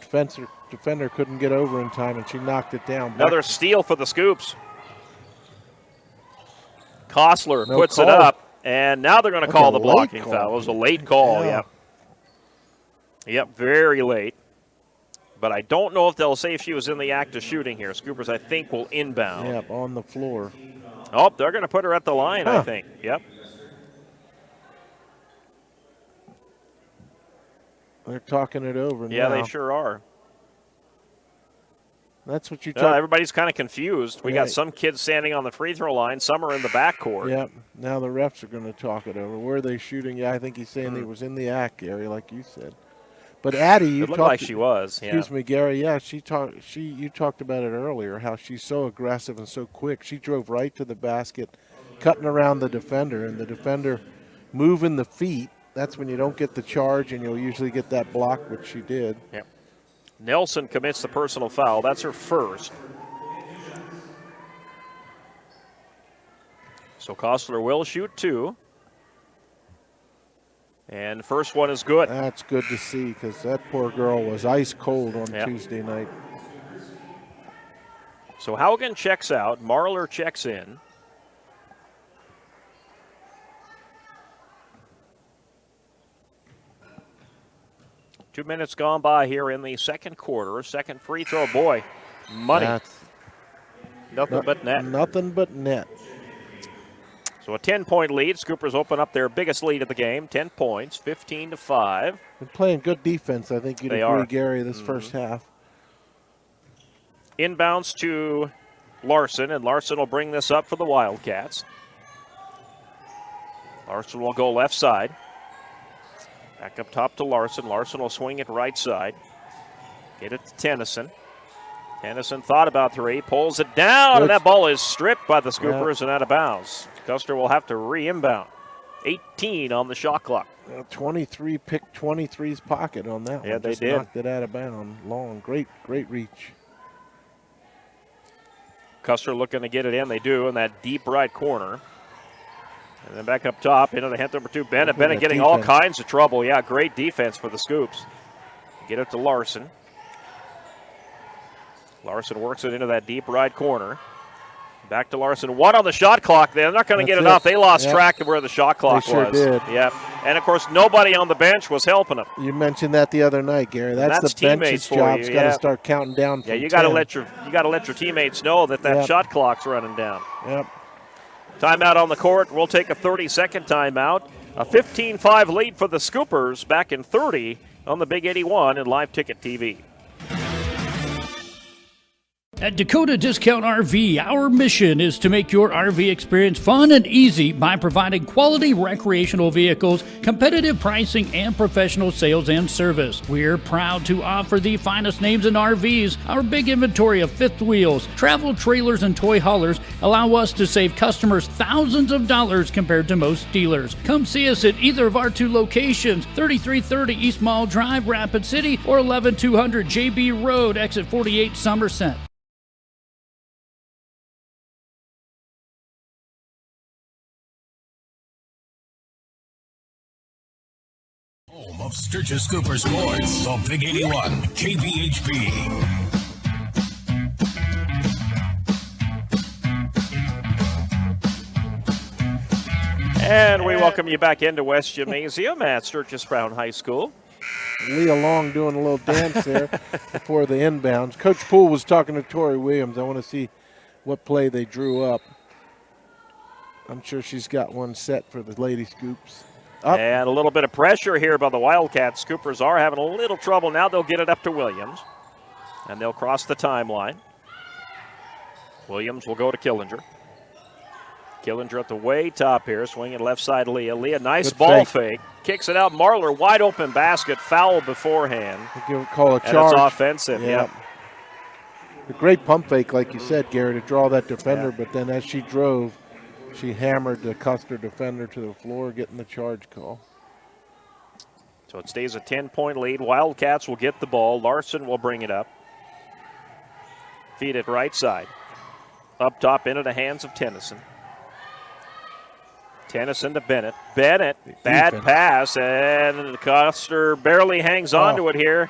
defender couldn't get over in time, and she knocked it down. Another steal for the Scoops. Kostler puts it up, and now they're going to call the blocking foul. It was a late call, Yep, very late. But I don't know if they'll say if she was in the act of shooting here. Scoopers, I think, will inbound. Yep, on the floor. Oh, they're going to put her at the line, I think. Yep. They're talking it over now. Yeah, they sure are. That's what you talk. Everybody's kind of confused. We got some kids standing on the free throw line. Some are in the backcourt. Yep. Now the refs are going to talk it over. Where are they shooting? Yeah, I think he's saying he was in the act area, like you said. But Addie, you looked like she was. Excuse me, Gary. Yeah, you talked about it earlier. How she's so aggressive and so quick. She drove right to the basket, cutting around the defender, and the defender moving the feet. That's when you don't get the charge, and you'll usually get that block, which she did. Yep. Nelson commits the personal foul. That's her first. So Kostler will shoot 2. And first one is good. That's good to see, because that poor girl was ice cold on Tuesday night. So Haugen checks out. Marler checks in. 2 minutes gone by here in the second quarter. Second free throw, boy, money. Nothing but net. Nothing but net. So a 10-point lead. Scoopers open up their biggest lead of the game, 10 points, 15-5. They're playing good defense, I think you'd agree, Gary, this first half. Inbounds to Larson, and Larson will bring this up for the Wildcats. Larson will go left side. Back up top to Larson. Larson will swing it right side. Get it to Tennyson. Tennyson thought about three, pulls it down, and that ball is stripped by the Scoopers and out of bounds. Custer will have to re-inbound. 18 on the shot clock. 23 picked 23's pocket on that one. Yeah, they Just did. Knocked it out of bounds. Long, great reach. Custer looking to get it in. They do in that deep right corner. And then back up top into the hand number 2, Bennett. Bennett getting all kinds of trouble. Yeah, great defense for the Scoops. Get it to Larson. Larson works it into that deep right corner. Back to Larson. 1 on the shot clock. They're not going to get it off. They lost track of where the shot clock They sure was. did. Yep. And, of course, nobody on the bench was helping them. You mentioned that the other night, Gary. That's the bench's job. It's got to start counting down. Yeah, from you got to 10. let your teammates know that shot clock's running down. Yep. Timeout on the court. We'll take a 30-second timeout. A 15-5 lead for the Scoopers back in 30 on the Big 81 and Live Ticket TV. At Dakota Discount RV, our mission is to make your RV experience fun and easy by providing quality recreational vehicles, competitive pricing, and professional sales and service. We're proud to offer the finest names in RVs. Our big inventory of fifth wheels, travel trailers, and toy haulers allow us to save customers thousands of dollars compared to most dealers. Come see us at either of our 2 locations, 3330 East Mall Drive, Rapid City, or 11200 JB Road, exit 48, Somerset. Home of Sturgis Cooper Sports, the Big 81, KBHP. And we welcome you back into West Gymnasium at Sturgis Brown High School. Leah Long doing a little dance there before the inbounds. Coach Poole was talking to Tori Williams. I want to see what play they drew up. I'm sure she's got one set for the Lady Scoops. Up. And a little bit of pressure here by the Wildcats. Scoopers are having a little trouble. Now they'll get it up to Williams. And they'll cross the timeline. Williams will go to Killinger. Killinger at the way top here, swinging left side Leah. Leah, nice ball fake. Kicks it out. Marler, wide open basket, foul beforehand. Call a charge. And it's offensive, yep. A great pump fake, like you said, Gary, to draw that defender, but then as she drove, she hammered the Custer defender to the floor, getting the charge call. So it stays a 10-point lead. Wildcats will get the ball. Larson will bring it up. Feed it right side. Up top into the hands of Tennyson. Tennyson to Bennett. Bennett, bad pass, and Custer barely hangs on to it here.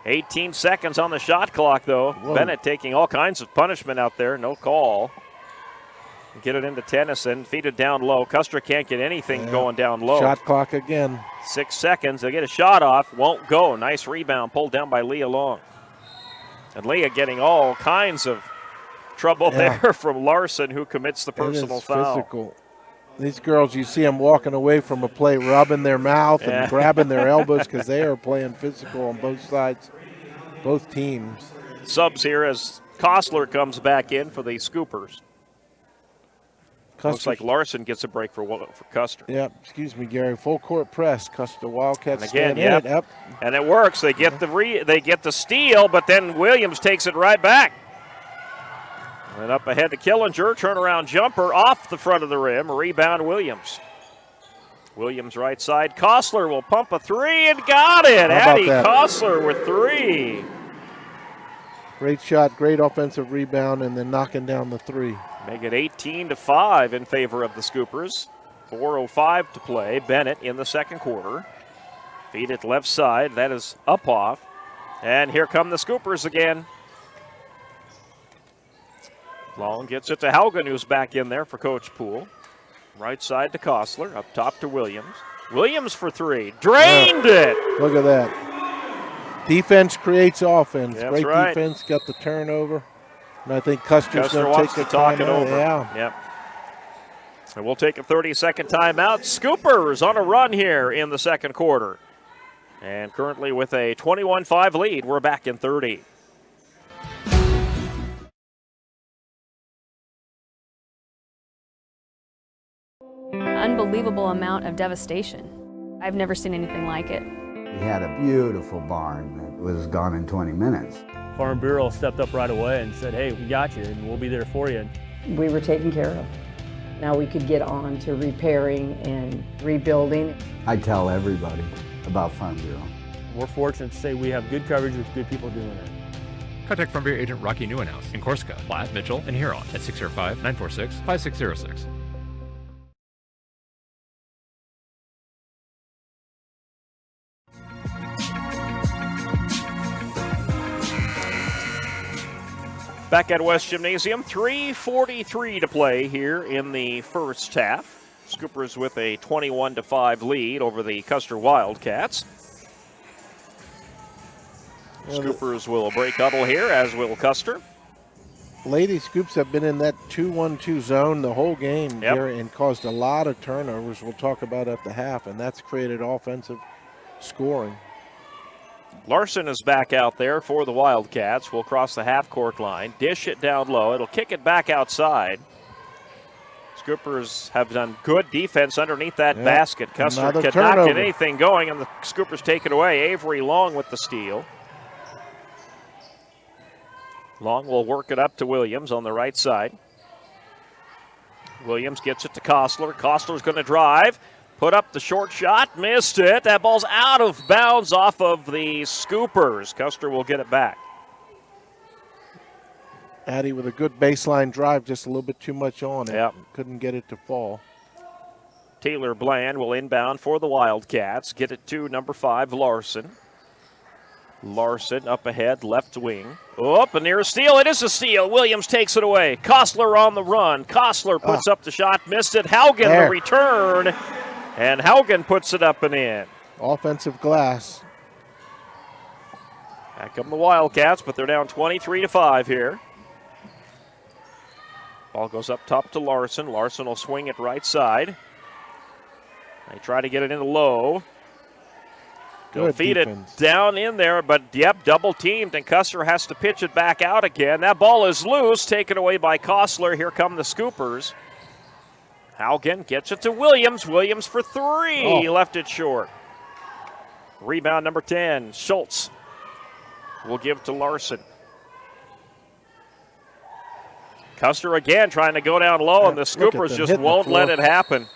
18 seconds on the shot clock, though. Whoa. Bennett taking all kinds of punishment out there. No call. Get it into Tennyson. Feed it down low. Custer can't get anything going down low. Shot clock again. 6 seconds. They'll get a shot off. Won't go. Nice rebound. Pulled down by Leah Long. And Leah getting all kinds of trouble there from Larson, who commits the personal foul. Physical. These girls, you see them walking away from a play, rubbing their mouth and grabbing their elbows because they are playing physical on both sides, both teams. Subs here as Kostler comes back in for the Scoopers. Looks like Larson gets a break for Custer. Yep, excuse me, Gary. Full court press. Custer Wildcats and again, stand in it. Up. And it works. They get the steal, but then Williams takes it right back. And up ahead to Killinger, turnaround jumper off the front of the rim, rebound Williams. Williams right side, Kostler will pump a three and got it. Addie Kostler with 3. Great shot, great offensive rebound, and then knocking down the 3. Make it 18-5 in favor of the Scoopers. 4:05 to play. Bennett in the second quarter. Feed it left side, that is up off. And here come the Scoopers again. Long gets it to Haugen, who's back in there for Coach Poole. Right side to Kostler, up top to Williams. Williams for 3, drained it! Look at that. Defense creates offense. That's Great right. defense, got the turnover. And I think Custer's Custer going wants to take to a talk it timeout. over. Yeah. Yep. And we'll take a 30-second timeout. Scoopers on a run here in the second quarter. And currently with a 21-5 lead, we're back in 30. Unbelievable amount of devastation. I've never seen anything like it. We had a beautiful barn that was gone in 20 minutes. Farm Bureau stepped up right away and said, hey, we got you and we'll be there for you. We were taken care of. Now we could get on to repairing and rebuilding. I tell everybody about Farm Bureau. We're fortunate to say we have good coverage with good people doing it. Contact Farm Bureau agent Rocky Newenhouse in Corsica, Platte, Mitchell, and Huron at 605-946-5606. Back at West Gymnasium, 3:43 to play here in the first half. Scoopers with a 21-5 lead over the Custer Wildcats. Scoopers will break huddle here, as will Custer. Lady Scoops have been in that 2-1-2 zone the whole game, Gary, and caused a lot of turnovers we'll talk about at the half, and that's created offensive scoring. Larson is back out there for the Wildcats. Will cross the half-court line, dish it down low. It'll kick it back outside. Scoopers have done good defense underneath that basket. Custer could not get anything going, and the Scoopers take it away. Avery Long with the steal. Long will work it up to Williams on the right side. Williams gets it to Kostler. Kostler's going to drive. Put up the short shot, missed it. That ball's out of bounds off of the Scoopers. Custer will get it back. Addie with a good baseline drive, just a little bit too much on it. Couldn't get it to fall. Taylor Bland will inbound for the Wildcats. Get it to number 5, Larson. Larson up ahead, left wing. Up, a near steal. It is a steal. Williams takes it away. Kostler on the run. Kostler puts up the shot, missed it. Haugen the return. And Haugen puts it up and in. Offensive glass. Back come the Wildcats, but they're down 23-5 here. Ball goes up top to Larson. Larson will swing it right side. They try to get it in low. They'll feed it down in there, but double teamed, and Custer has to pitch it back out again. That ball is loose, taken away by Kostler. Here come the Scoopers. Haugen gets it to Williams. Williams for 3. He left it short. Rebound number 10. Schultz will give to Larson. Custer again trying to go down low, and the Scoopers just won't let it happen.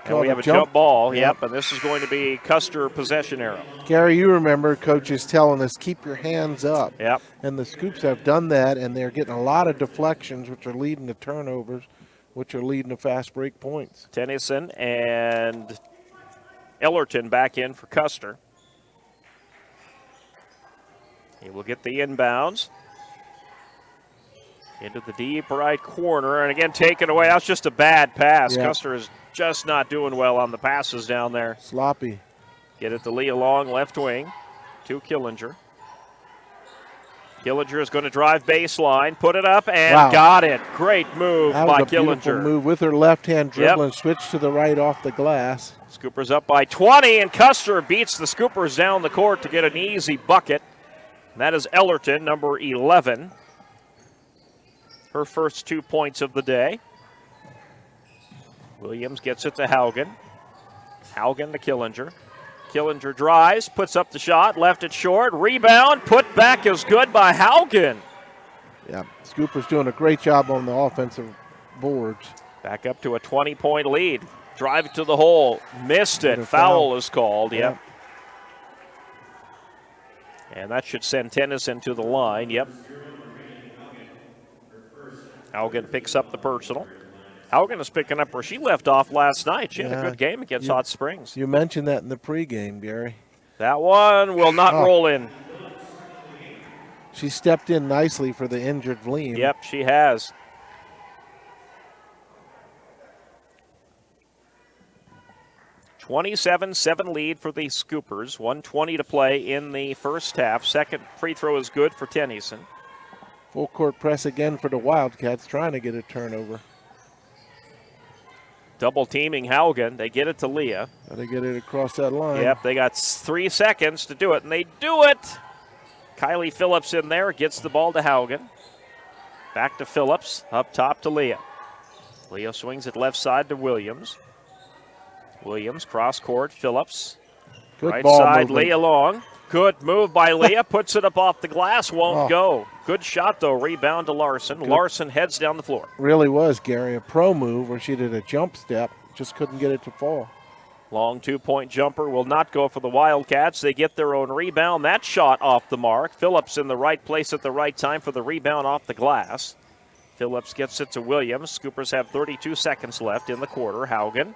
And we have a jump ball. And this is going to be Custer possession arrow. Gary, you remember coaches telling us, keep your hands up. And the Scoops have done that, and they're getting a lot of deflections, which are leading to turnovers, which are leading to fast break points. Tennyson and Ellerton back in for Custer. He will get the inbounds. Into the deep right corner, and again taken away. That's just a bad pass. Custer is just not doing well on the passes down there. Sloppy. Get it to Lee Long, left wing, to Killinger. Killinger is going to drive baseline, put it up, and got it. Great move by Killinger. Beautiful move with her left hand dribble and switch to the right off the glass. Scoopers up by 20, and Custer beats the Scoopers down the court to get an easy bucket. And that is Ellerton, number 11. Her first 2 points of the day. Williams gets it to Haugen. Haugen to Killinger. Killinger drives, puts up the shot, left it short. Rebound, put back is good by Haugen. Scooper's doing a great job on the offensive boards. Back up to a 20-point lead. Drive it to the hole. Missed it. Foul is called. And that should send Tennyson to the line. Haugen picks up the personal. Haugen is picking up where she left off last night. She had a good game against Hot Springs. You mentioned that in the pregame, Gary. That one will not roll in. She stepped in nicely for the injured Vliem. Yep, she has. 27-7 lead for the Scoopers. 1:20 to play in the first half. Second free throw is good for Tennyson. Full court press again for the Wildcats, trying to get a turnover. Double teaming Haugen. They get it to Leah. Got to get it across that line. Yep, they got 3 seconds to do it, and they do it. Kylie Phillips in there, gets the ball to Haugen. Back to Phillips, up top to Leah. Leah swings it left side to Williams. Williams, cross court, Phillips. Good right ball side, movement. Leah Long. Good move by Leah, puts it up off the glass, won't go. Good shot, though, rebound to Larson. Good. Larson heads down the floor. Really was, Gary, a pro move where she did a jump step, just couldn't get it to fall. Long 2-point jumper will not go for the Wildcats. They get their own rebound. That shot off the mark. Phillips in the right place at the right time for the rebound off the glass. Phillips gets it to Williams. Scoopers have 32 seconds left in the quarter. Haugen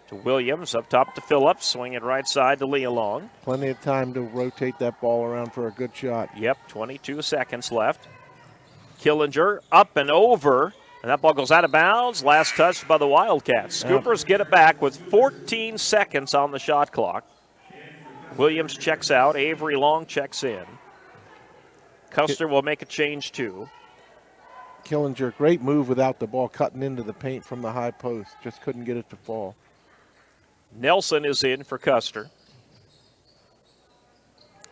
to Williams, up top to Phillips. Swing it right side to Leah Long. Plenty of time to rotate that ball around for a good shot. Yep, 22 seconds left. Killinger up and over. And that ball goes out of bounds. Last touched by the Wildcats. Scoopers get it back with 14 seconds on the shot clock. Williams checks out. Avery Long checks in. Custer will make a change too. Killinger, great move without the ball cutting into the paint from the high post. Just couldn't get it to fall. Nelson is in for Custer.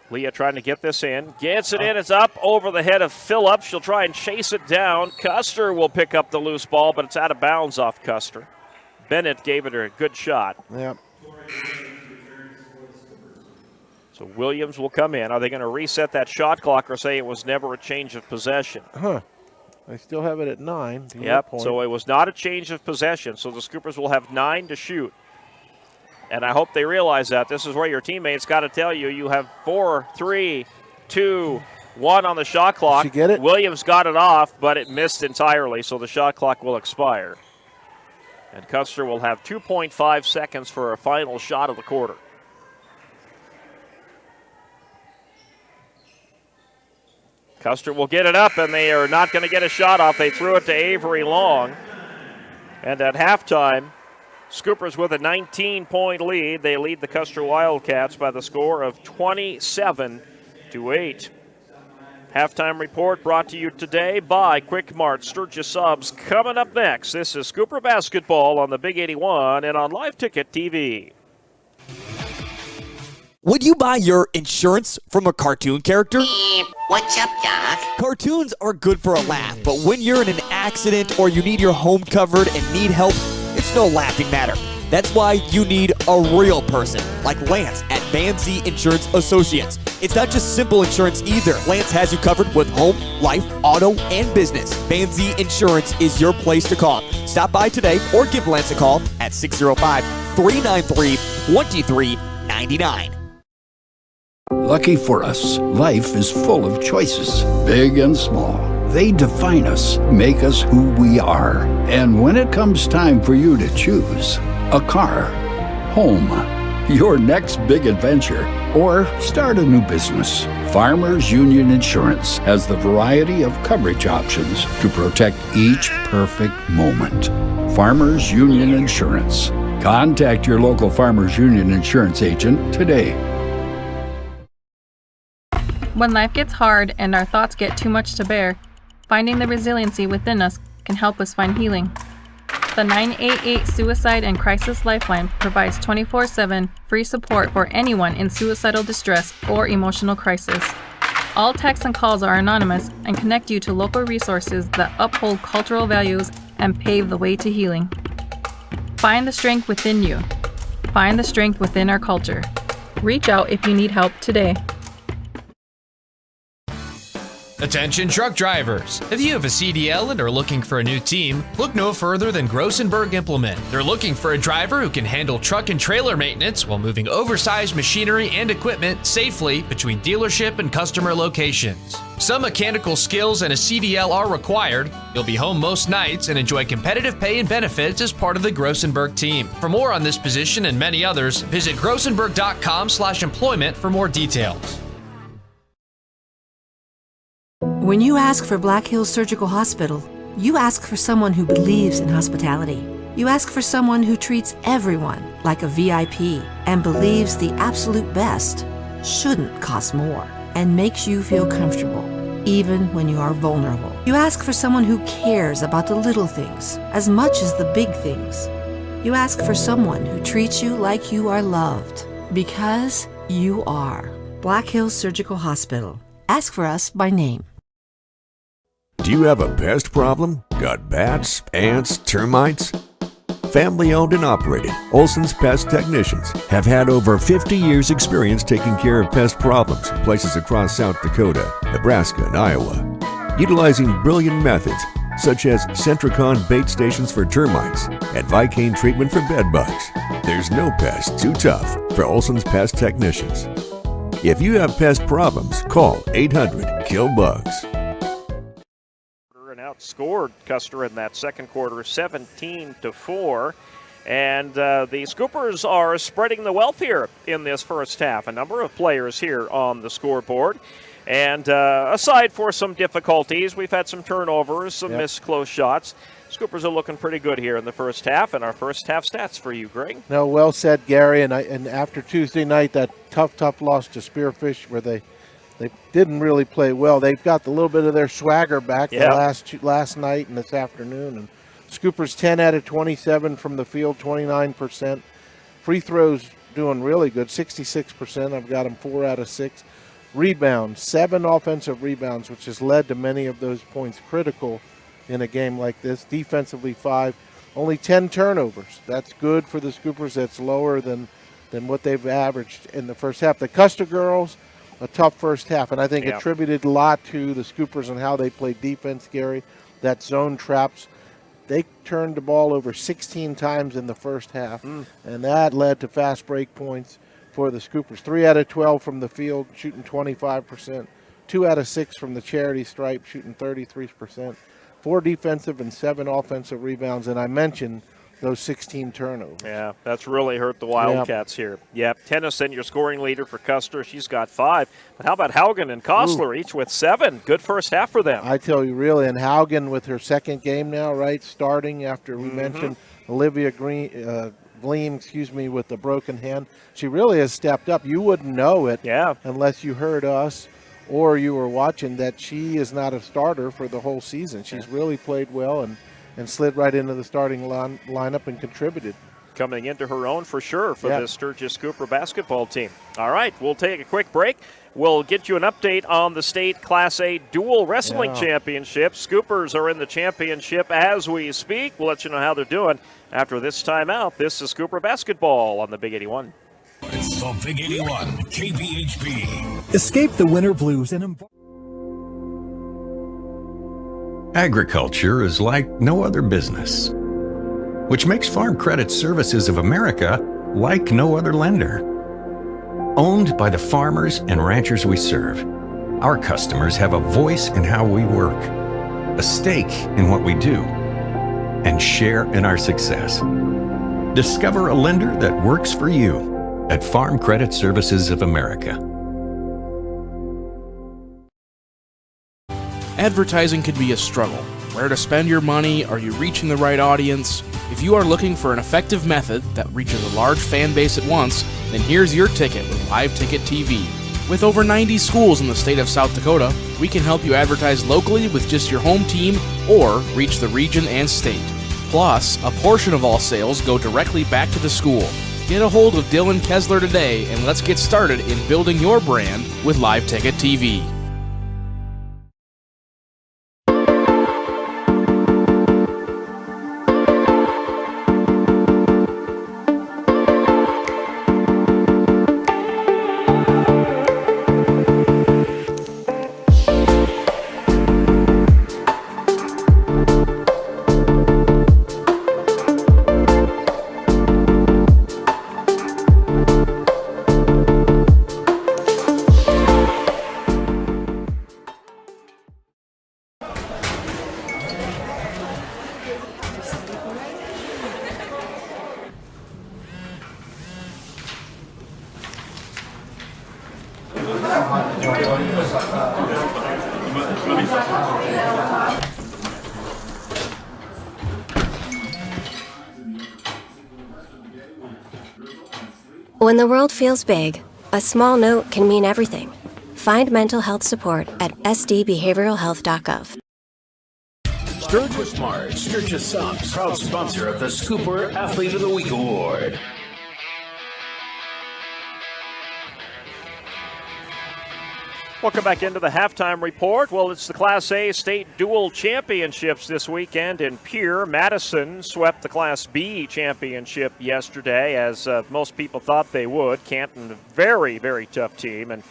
Leah trying to get this in. Gets it in. It's up over the head of Phillips. She'll try and chase it down. Custer will pick up the loose ball, but it's out of bounds off Custer. Bennett gave it a good shot. Yep. So Williams will come in. Are they going to reset that shot clock or say it was never a change of possession? They still have it at 9. Yep, so it was not a change of possession. So the Scoopers will have 9 to shoot. And I hope they realize that. This is where your teammates got to tell you, you have 4, 3, 2, 1 on the shot clock. Did she get it? Williams got it off, but it missed entirely, so the shot clock will expire. And Custer will have 2.5 seconds for a final shot of the quarter. Custer will get it up, and they are not going to get a shot off. They threw it to Avery Long. And at halftime, Scoopers with a 19-point lead. They lead the Custer Wildcats by the score of 27-8. Halftime report brought to you today by Quick Mart Sturgis Subs. Coming up next, this is Scooper Basketball on the Big 81 and on Live Ticket TV. Would you buy your insurance from a cartoon character? What's up, Doc? Cartoons are good for a laugh, but when you're in an accident or you need your home covered and need help, it's no laughing matter. That's why you need a real person, like Lance at Van Z Insurance Associates. It's not just simple insurance either. Lance has you covered with home, life, auto, and business. Van Z Insurance is your place to call. Stop by today or give Lance a call at 605-393-2399. Lucky for us, life is full of choices, big and small. They define us, make us who we are. And when it comes time for you to choose, a car, home, your next big adventure, or start a new business, Farmers Union Insurance has the variety of coverage options to protect each perfect moment. Farmers Union Insurance. Contact your local Farmers Union Insurance agent today. When life gets hard and our thoughts get too much to bear, finding the resiliency within us can help us find healing. The 988 Suicide and Crisis Lifeline provides 24/7 free support for anyone in suicidal distress or emotional crisis. All texts and calls are anonymous and connect you to local resources that uphold cultural values and pave the way to healing. Find the strength within you. Find the strength within our culture. Reach out if you need help today. Attention truck drivers. If you have a CDL and are looking for a new team, look no further than Grossenberg Implement. They're looking for a driver who can handle truck and trailer maintenance while moving oversized machinery and equipment safely between dealership and customer locations. Some mechanical skills and a CDL are required. You'll be home most nights and enjoy competitive pay and benefits as part of the Grossenberg team. For more on this position and many others, visit grossenberg.com/employment for more details. When you ask for Black Hills Surgical Hospital, you ask for someone who believes in hospitality. You ask for someone who treats everyone like a VIP and believes the absolute best shouldn't cost more and makes you feel comfortable, even when you are vulnerable. You ask for someone who cares about the little things as much as the big things. You ask for someone who treats you like you are loved, because you are. Black Hills Surgical Hospital. Ask for us by name. Do you have a pest problem? Got bats, ants, termites? Family owned and operated, Olson's Pest Technicians have had over 50 years experience taking care of pest problems in places across South Dakota, Nebraska, and Iowa. Utilizing brilliant methods such as Centricon bait stations for termites and Vicane treatment for bed bugs. There's no pest too tough for Olson's Pest Technicians. If you have pest problems, call 800-KILL-BUGS. And outscored Custer in that second quarter 17-4. And the Scoopers are spreading the wealth here in this first half. A number of players here on the scoreboard. And aside for some difficulties, we've had some turnovers, some missed close shots. Scoopers are looking pretty good here in the first half, and our first half stats for you, Greg. No, well said, Gary. And after Tuesday night, that tough loss to Spearfish, where they didn't really play well. They've got a little bit of their swagger back last night and this afternoon. And Scoopers 10 out of 27 from the field, 29%. Free throws doing really good, 66%. I've got them 4 out of 6. Rebounds, 7 offensive rebounds, which has led to many of those points critical in a game like this. Defensively, 5. Only 10 turnovers. That's good for the Scoopers. That's lower than what they've averaged in the first half. The Custer girls, a tough first half, and I think attributed a lot to the Scoopers and how they played defense, Gary. That zone traps. They turned the ball over 16 times in the first half, and that led to fast break points for the Scoopers. 3 out of 12 from the field, shooting 25%. 2 out of 6 from the charity stripe, shooting 33%. 4 defensive and 7 offensive rebounds, and I mentioned those 16 turnovers. Yeah, that's really hurt the Wildcats here. Yep, Tennyson, your scoring leader for Custer. She's got 5. But how about Haugen and Kostler, each with 7? Good first half for them. I tell you, really, and Haugen with her second game now, right, starting after we mentioned Olivia Gleam, with the broken hand. She really has stepped up. You wouldn't know it unless you heard us or you were watching that she is not a starter for the whole season. She's really played well and slid right into the starting lineup and contributed. Coming into her own for sure for the Sturgis Cooper basketball team. All right, we'll take a quick break. We'll get you an update on the state Class A dual wrestling championship. Scoopers are in the championship as we speak. We'll let you know how they're doing after this timeout. This is Cooper basketball on the Big 81. It's the Big 81, KBHB. Escape the winter blues and embark. Agriculture is like no other business, which makes Farm Credit Services of America like no other lender. Owned by the farmers and ranchers we serve, our customers have a voice in how we work, a stake in what we do, and share in our success. Discover a lender that works for you at Farm Credit Services of America. Advertising can be a struggle. Where to spend your money? Are you reaching the right audience? If you are looking for an effective method that reaches a large fan base at once, then here's your ticket with Live Ticket TV. With over 90 schools in the state of South Dakota, we can help you advertise locally with just your home team or reach the region and state. Plus, a portion of all sales go directly back to the school. Get a hold of Dylan Kessler today and let's get started in building your brand with Live Ticket TV. When the world feels big, a small note can mean everything. Find mental health support at sdbehavioralhealth.gov. Sturgis Mart, Sturgis Subs, proud sponsor of the Scooper Athlete of the Week Award. Welcome back into the halftime report. Well, it's the Class A state dual championships this weekend in Pierre. Madison swept the Class B championship yesterday, as most people thought they would. Canton, a very, very tough team, and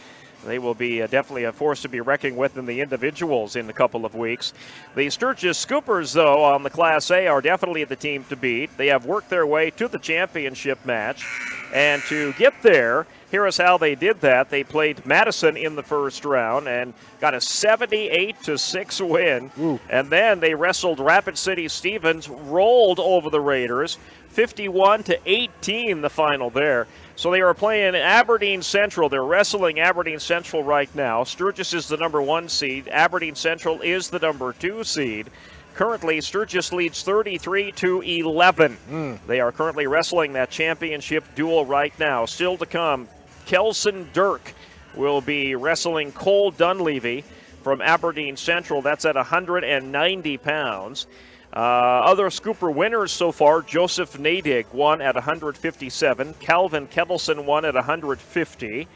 they will be definitely a force to be reckoned with in the individuals in a couple of weeks. The Sturgis Scoopers, though, on the Class A are definitely the team to beat. They have worked their way to the championship match, and to get there, here is how they did that. They played Madison in the first round and got a 78-6 win. Ooh. And then they wrestled Rapid City Stevens, rolled over the Raiders, 51-18 the final there. So they are playing Aberdeen Central. They're wrestling Aberdeen Central right now. Sturgis is the number 1 seed. Aberdeen Central is the number 2 seed. Currently, Sturgis leads 33-11. They are currently wrestling that championship duel right now. Still to come, Kelson Dirk will be wrestling Cole Dunleavy from Aberdeen Central. That's at 190 pounds. Other Scooper winners so far, Joseph Nadig won at 157. Calvin Kettleson won at 150.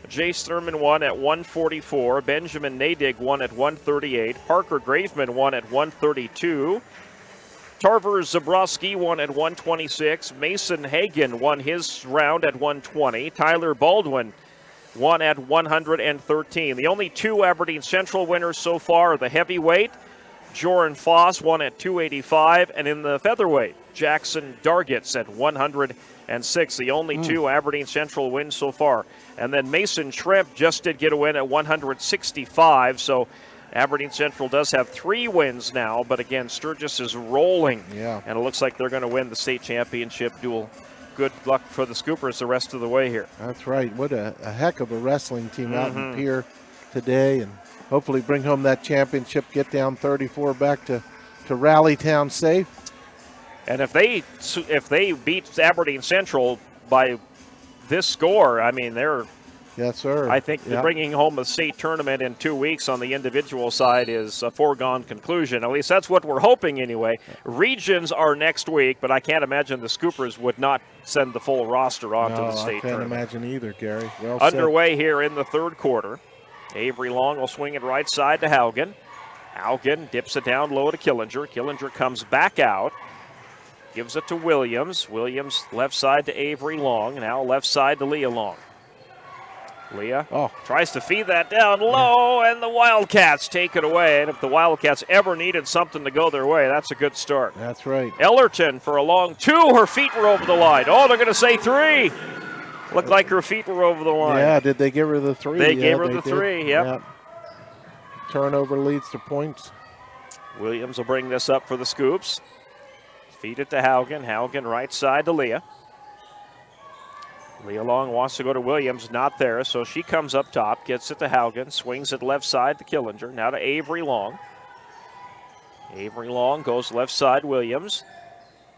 Jace Thurman won at 144. Benjamin Nadig won at 138. Parker Graveman won at 132. Tarver Zabrowski won at 126. Mason Hagen won his round at 120. Tyler Baldwin won at 113. The only 2 Aberdeen Central winners so far are the heavyweight. Joran Foss won at 285. And in the featherweight, Jackson Dargitz at 106. The only 2 Aberdeen Central wins so far. And then Mason Shrimp just did get a win at 165. So Aberdeen Central does have 3 wins now, but again, Sturgis is rolling. Yeah. And it looks like they're going to win the state championship duel. Good luck for the Scoopers the rest of the way here. That's right. What a heck of a wrestling team out in Pierre today, and hopefully bring home that championship, get down 34 back to Rallytown safe. And if they beat Aberdeen Central by this score, I mean, they're Yes, sir. I think bringing home a state tournament in 2 weeks on the individual side is a foregone conclusion. At least that's what we're hoping anyway. Regions are next week, but I can't imagine the Scoopers would not send the full roster on to the state tournament. I can't imagine either, Gary. Well underway here in the third quarter. Avery Long will swing it right side to Haugen. Haugen dips it down low to Killinger. Killinger comes back out. Gives it to Williams. Williams left side to Avery Long. Now left side to Leah Long. Leah tries to feed that down low, and the Wildcats take it away. And if the Wildcats ever needed something to go their way, that's a good start. That's right. Ellerton for a long 2. Her feet were over the line. Oh, they're going to say 3. Looked like her feet were over the line. Yeah, did they give her the 3? They gave her the 3, yep. Turnover leads to points. Williams will bring this up for the Scoops. Feed it to Haugen. Haugen right side to Leah. Leah Long wants to go to Williams, not there, so she comes up top, gets it to Haugen, swings it left side to Killinger, now to Avery Long. Avery Long goes left side, Williams.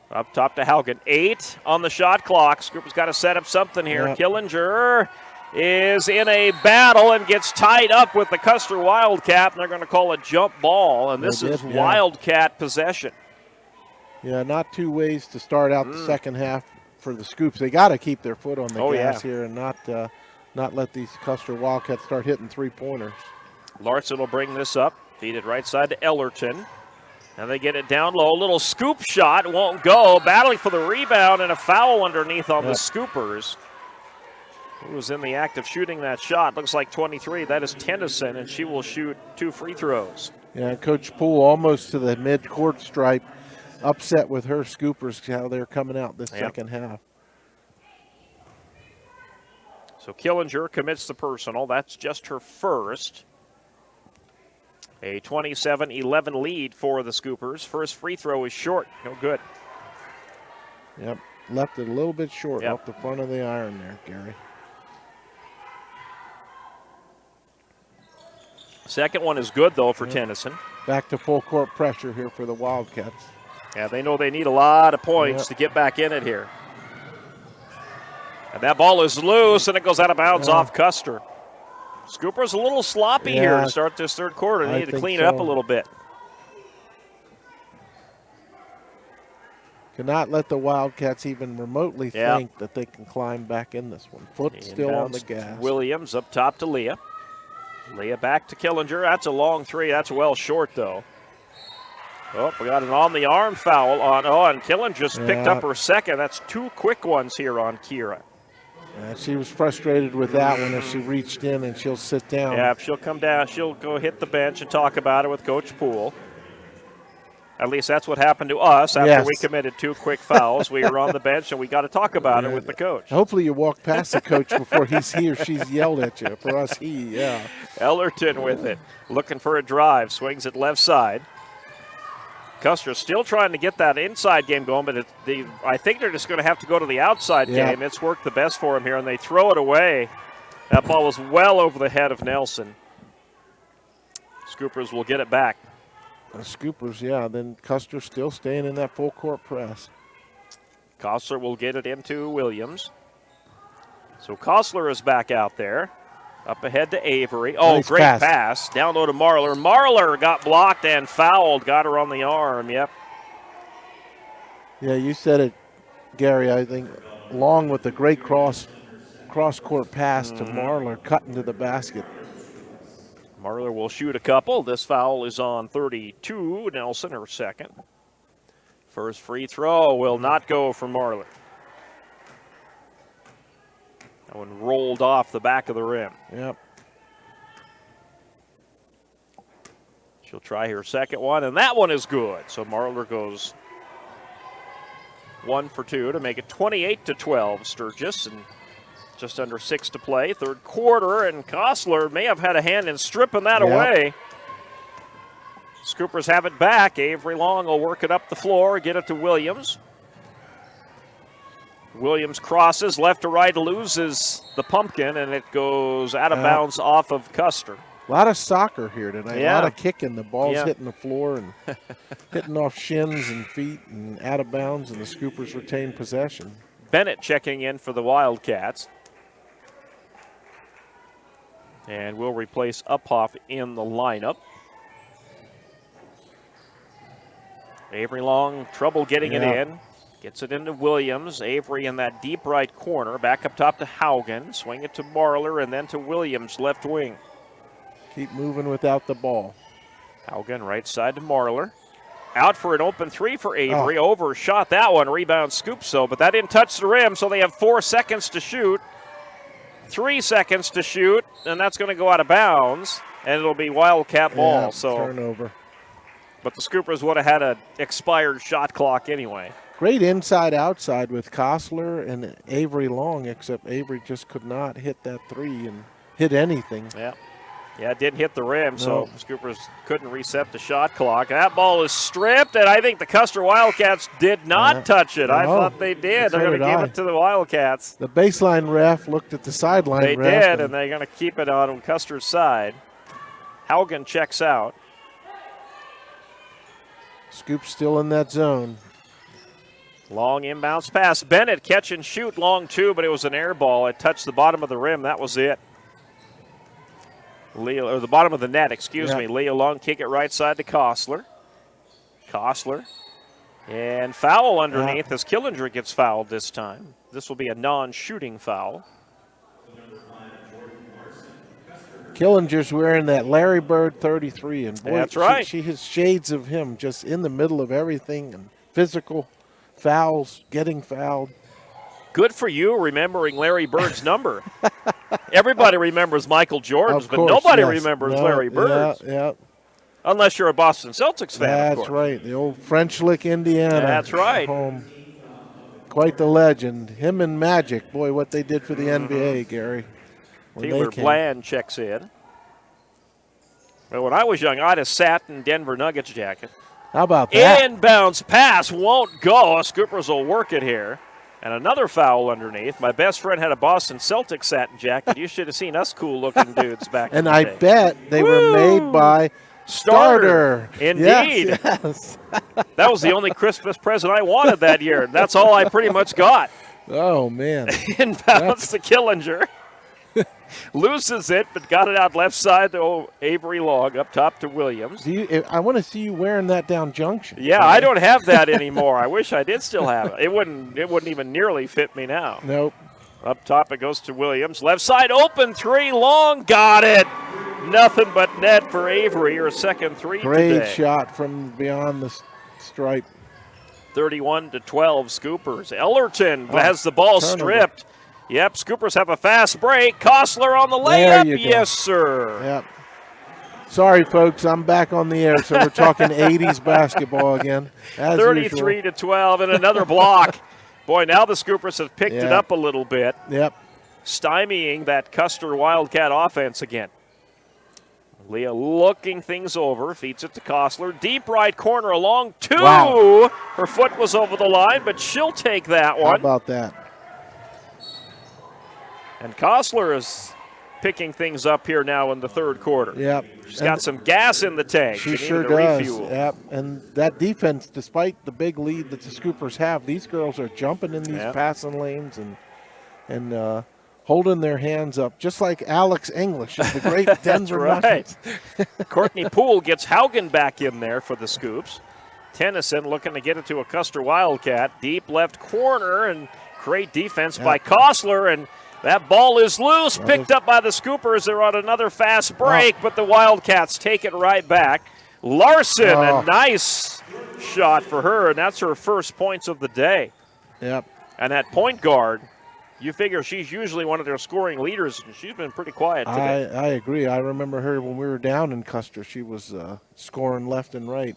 Up top to Haugen. 8 on the shot clock. Scoop's got to set up something here. Yep. Killinger is in a battle and gets tied up with the Custer Wildcat, and they're going to call a jump ball, and this is Wildcat possession. Yeah, not 2 ways to start out the second half for the Scoops. They got to keep their foot on the gas here and not let these Custer Wildcats start hitting 3-pointers. Larson will bring this up. Feed it right side to Ellerton. And they get it down low. A little scoop shot won't go. Battling for the rebound and a foul underneath on the Scoopers. Who was in the act of shooting that shot. Looks like 23. That is Tennyson, and she will shoot 2 free throws. Yeah, Coach Poole almost to the mid-court stripe. Upset with her Scoopers, how they're coming out this second half. So Killinger commits the personal. That's just her first. A 27-11 lead for the Scoopers. First free throw is short. No good. Yep, left it a little bit short off the front of the iron there, Gary. Second one is good, though, for Tennyson. Back to full court pressure here for the Wildcats. Yeah, they know they need a lot of points to get back in it here. And that ball is loose, and it goes out of bounds off Custer. Scoopers a little sloppy here to start this third quarter. They need to clean it up a little bit. Cannot let the Wildcats even remotely think that they can climb back in this one. Foot still on the gas. Williams up top to Leah. Leah back to Killinger. That's a long three. That's well short, though. Oh, we got an on-the-arm foul on. Oh, and Killinger just picked up her second. That's 2 quick ones here on Kira. She was frustrated with that one as she reached in, and she'll sit down. Yeah, if she'll come down, she'll go hit the bench and talk about it with Coach Poole. At least that's what happened to us after we committed 2 quick fouls. We were on the bench, and we got to talk about it with the coach. Hopefully you walk past the coach before he or she's yelled at you. For us, Ellerton with it, looking for a drive, swings it left side. Custer still trying to get that inside game going, but I think they're just going to have to go to the outside game. It's worked the best for them here, and they throw it away. That ball was well over the head of Nelson. Scoopers will get it back. Scoopers, then Custer still staying in that full court press. Kostler will get it into Williams. So Kostler is back out there. Up ahead to Avery. Oh, nice great pass. Down low to Marler. Marler got blocked and fouled. Got her on the arm. Yep. Yeah, you said it, Gary, I think, along with the great cross-court pass to Marler, cutting to the basket. Marler will shoot a couple. This foul is on 32. Nelson, her second. First free throw will not go for Marler. That one rolled off the back of the rim. Yep. She'll try her second one, and that one is good. So Marler goes 1 for 2 to make it 28-12 Sturgis, and just under 6 to play. Third quarter, and Kostler may have had a hand in stripping that away. Scoopers have it back. Avery Long will work it up the floor, get it to Williams. Williams crosses left to right, loses the pumpkin, and it goes out of bounds off of Custer. A lot of soccer here tonight. A lot of kicking. The ball's hitting the floor and hitting off shins and feet and out of bounds, and the Scoopers retain possession. Bennett checking in for the Wildcats. And will replace Uphoff in the lineup. Avery Long, trouble getting it in. Gets it into Williams. Avery in that deep right corner. Back up top to Haugen. Swing it to Marler and then to Williams, left wing. Keep moving without the ball. Haugen right side to Marler. Out for an open three for Avery. Overshot that one. Rebound Scoopso, but that didn't touch the rim, so they have 4 seconds to shoot. 3 seconds to shoot, and that's going to go out of bounds, and it'll be Wildcat ball. Turnover. But the Scoopers would have had an expired shot clock anyway. Great inside-outside with Kostler and Avery Long, except Avery just could not hit that three and hit anything. Yeah, it didn't hit the rim, so Scoopers couldn't reset the shot clock. That ball is stripped, and I think the Custer Wildcats did not touch it. I thaught they did. They're going to give it to the Wildcats. The baseline ref looked at the sideline ref. They did, and they're going to keep it on Custer's side. Haugen checks out. Scoop still in that zone. Long inbounds pass. Bennett catch and shoot long two, but it was an air ball. It touched the bottom of the rim. That was it. Or the bottom of the net, excuse me. Leo Long kick it right side to Kostler. Kostler. And foul underneath as Killinger gets fouled this time. This will be a non-shooting foul. Killinger's wearing that Larry Bird 33, and boy, that's right. She has shades of him just in the middle of everything, and physical fouls, getting fouled. Good for you remembering Larry Bird's number. Everybody remembers Michael Jordan's, but nobody remembers Larry Bird's. Yeah. Unless you're a Boston Celtics fan, That's of course. right. The old French Lick, Indiana. That's right. Home. Quite the legend. Him and Magic. Boy, what they did for the NBA, Gary. Taylor Bland checks in. Well, when I was young, I'd have sat in Denver Nuggets jacket. How about that? Inbounds pass won't go. Scoopers will work it here. And another foul underneath. My best friend had a Boston Celtics satin jacket. You should have seen us cool-looking dudes back in the day. And I bet they were made by Starter. Indeed. Yes. That was the only Christmas present I wanted that year. That's all I pretty much got. Oh, man. Inbounds to Killinger. Loses it, but got it out left side to Avery Long, up top to Williams. I want to see you wearing that down junction. Yeah, I don't have that anymore. I wish I did still have it. It wouldn't even nearly fit me now. Nope. Up top it goes to Williams. Left side open, 3 long, got it. Nothing but net for Avery, her second 3 Great today. shot from beyond the stripe. 31-12 Scoopers. Ellerton has the ball stripped. Yep, Scoopers have a fast break. Kostler on the layup. Yes, sir. Yep. Sorry, folks. I'm back on the air, so we're talking 80s basketball again. 33-12 and another block. Boy, now the Scoopers have picked it up a little bit. Yep. Stymieing that Custer Wildcat offense again. Leah looking things over, feeds it to Kostler. Deep right corner along 2. Wow. Her foot was over the line, but she'll take that one. How about that? And Kostler is picking things up here now in the third quarter. Yep. She's got some gas in the tank. She They sure need to does. refuel. Yep. And that defense, despite the big lead that the Scoopers have, these girls are jumping in these passing lanes and holding their hands up, just like Alex English of the great Denver That's Nuggets. right. Courtney Poole gets Haugen back in there for the Scoops. Tennyson looking to get it to a Custer Wildcat. Deep left corner, and great defense by Kostler, and that ball is loose, picked up by the Scoopers. They're on another fast break, but the Wildcats take it right back. Larson, a nice shot for her, and that's her first points of the day. Yep. And that point guard, you figure she's usually one of their scoring leaders, and she's been pretty quiet today. I agree. I remember her when we were down in Custer. She was scoring left and right.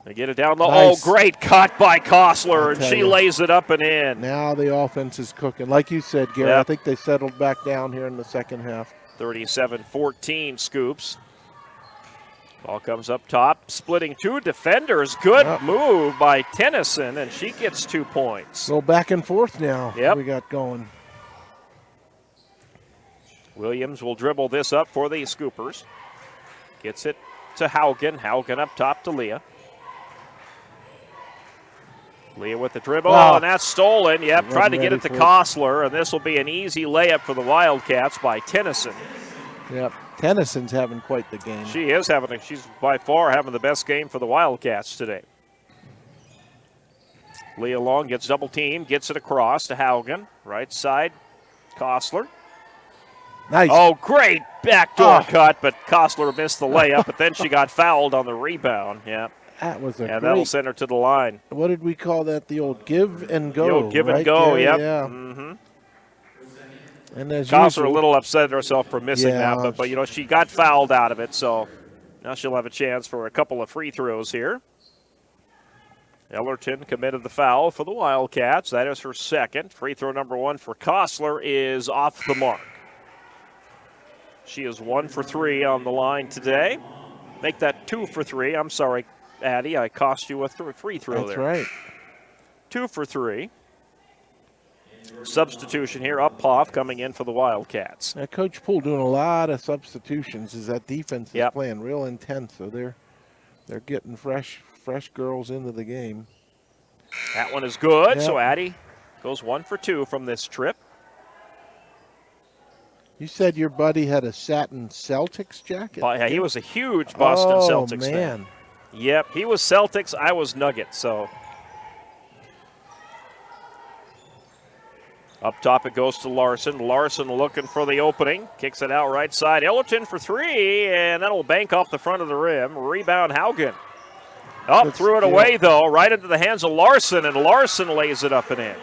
They get it down the Nice. great cut by Kostler, and tell she you. lays it up and in. Now the offense is cooking. Like you said, Gary, Yep. I think they settled back down here in the second half. 37-14 Scoops. Ball comes up top, splitting 2 defenders. Good move by Tennyson, and she gets 2 points. Go back and forth now. Yep. We got going. Williams will dribble this up for the Scoopers. Gets it to Haugen. Haugen up top to Leah. Leah with the dribble, and that's stolen. Yep, tried to get it to Kostler, and this will be an easy layup for the Wildcats by Tennyson. Yep. Tennyson's having quite the game. She is she's by far having the best game for the Wildcats today. Leah Long gets double teamed, gets it across to Haugen. Right side, Kostler. Nice. Oh, great backdoor cut, but Kostler missed the layup, but then she got fouled on the rebound. Yeah. That was a that'll send her to the line. What did we call that? The old give and go. The old give and right, go, Gary? yep. Yeah. Mm-hmm. And as Kostler usual, a little upset at herself for missing Yeah. that, but you know, she got fouled out of it, so now she'll have a chance for a couple of free throws here. Ellerton committed the foul for the Wildcats. That is her second. Free throw number 1 for Kostler is off the mark. She is 1 for 3 on the line today. Make that 2 for 3. I'm sorry, Addie, I cost you a free throw That's there. right. 2 for 3. Substitution here, Uphoff coming in for the Wildcats. Now, Coach Poole doing a lot of substitutions as that defense is playing real intense, so they're getting fresh girls into the game. That one is good, Yep. so Addie goes 1 for 2 from this trip. You said your buddy had a satin Celtics jacket? Yeah, he was a huge Boston Celtics man. fan. Yep, he was Celtics, I was Nuggets, so. Up top it goes to Larson. Larson looking for the opening. Kicks it out right side. Ellerton for 3, and that'll bank off the front of the rim. Rebound Haugen. Threw it away, though, right into the hands of Larson, and Larson lays it up and in.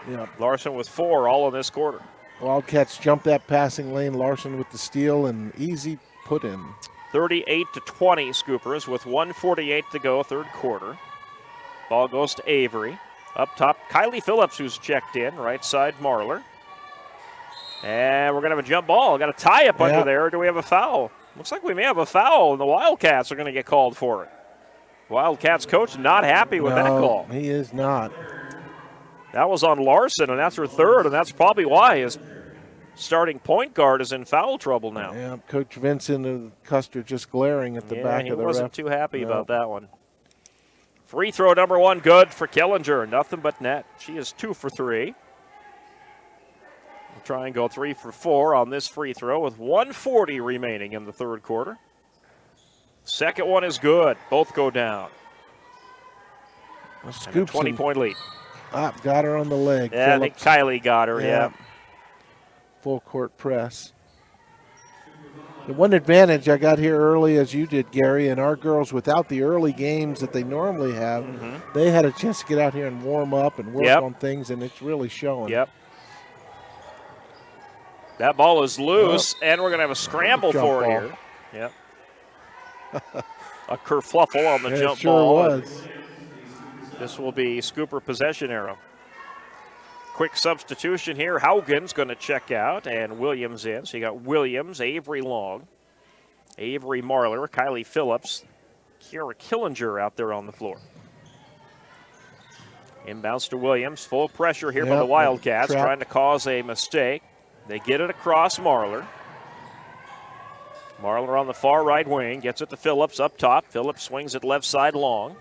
Yeah. Larson with 4 all in this quarter. Wildcats jump that passing lane. Larson with the steal and easy put in. 38-20 Scoopers with 1:48 to go, third quarter. Ball goes to Avery. Up top, Kylie Phillips, who's checked in. Right side, Marler. And we're going to have a jump ball. Got a tie-up under there. Or do we have a foul? Looks like we may have a foul, and the Wildcats are going to get called for it. Wildcats coach not happy with that call. He is not. That was on Larson, and that's her third, and that's probably why his starting point guard is in foul trouble now. Yeah, Coach Vincent of Custer just glaring at the back of the ref. He wasn't too happy about that one. Free throw number 1 good for Killinger. Nothing but net. She is 2 for 3. We'll try and go 3 for 4 on this free throw with 1:40 remaining in the third quarter. Second one is good. Both go down. A 20-point lead. Got her on the leg. Yeah, Phillips. I think Kylie got her, yeah. Full court press. The one advantage I got here early, as you did, Gary, and our girls, without the early games that they normally have, they had a chance to get out here and warm up and work on things, and it's really showing. Yep. That ball is loose, and we're going to have a scramble for it here. Yep. A kerfluffle on the jump ball. Was. This will be Scooper possession arrow. Quick substitution here. Haugen's going to check out, and Williams in. So you got Williams, Avery Long, Avery Marler, Kylie Phillips, Kiara Killinger out there on the floor. Inbounds to Williams. Full pressure here by the Wildcats, trying to cause a mistake. They get it across Marler. Marler on the far right wing, gets it to Phillips up top. Phillips swings it left side long.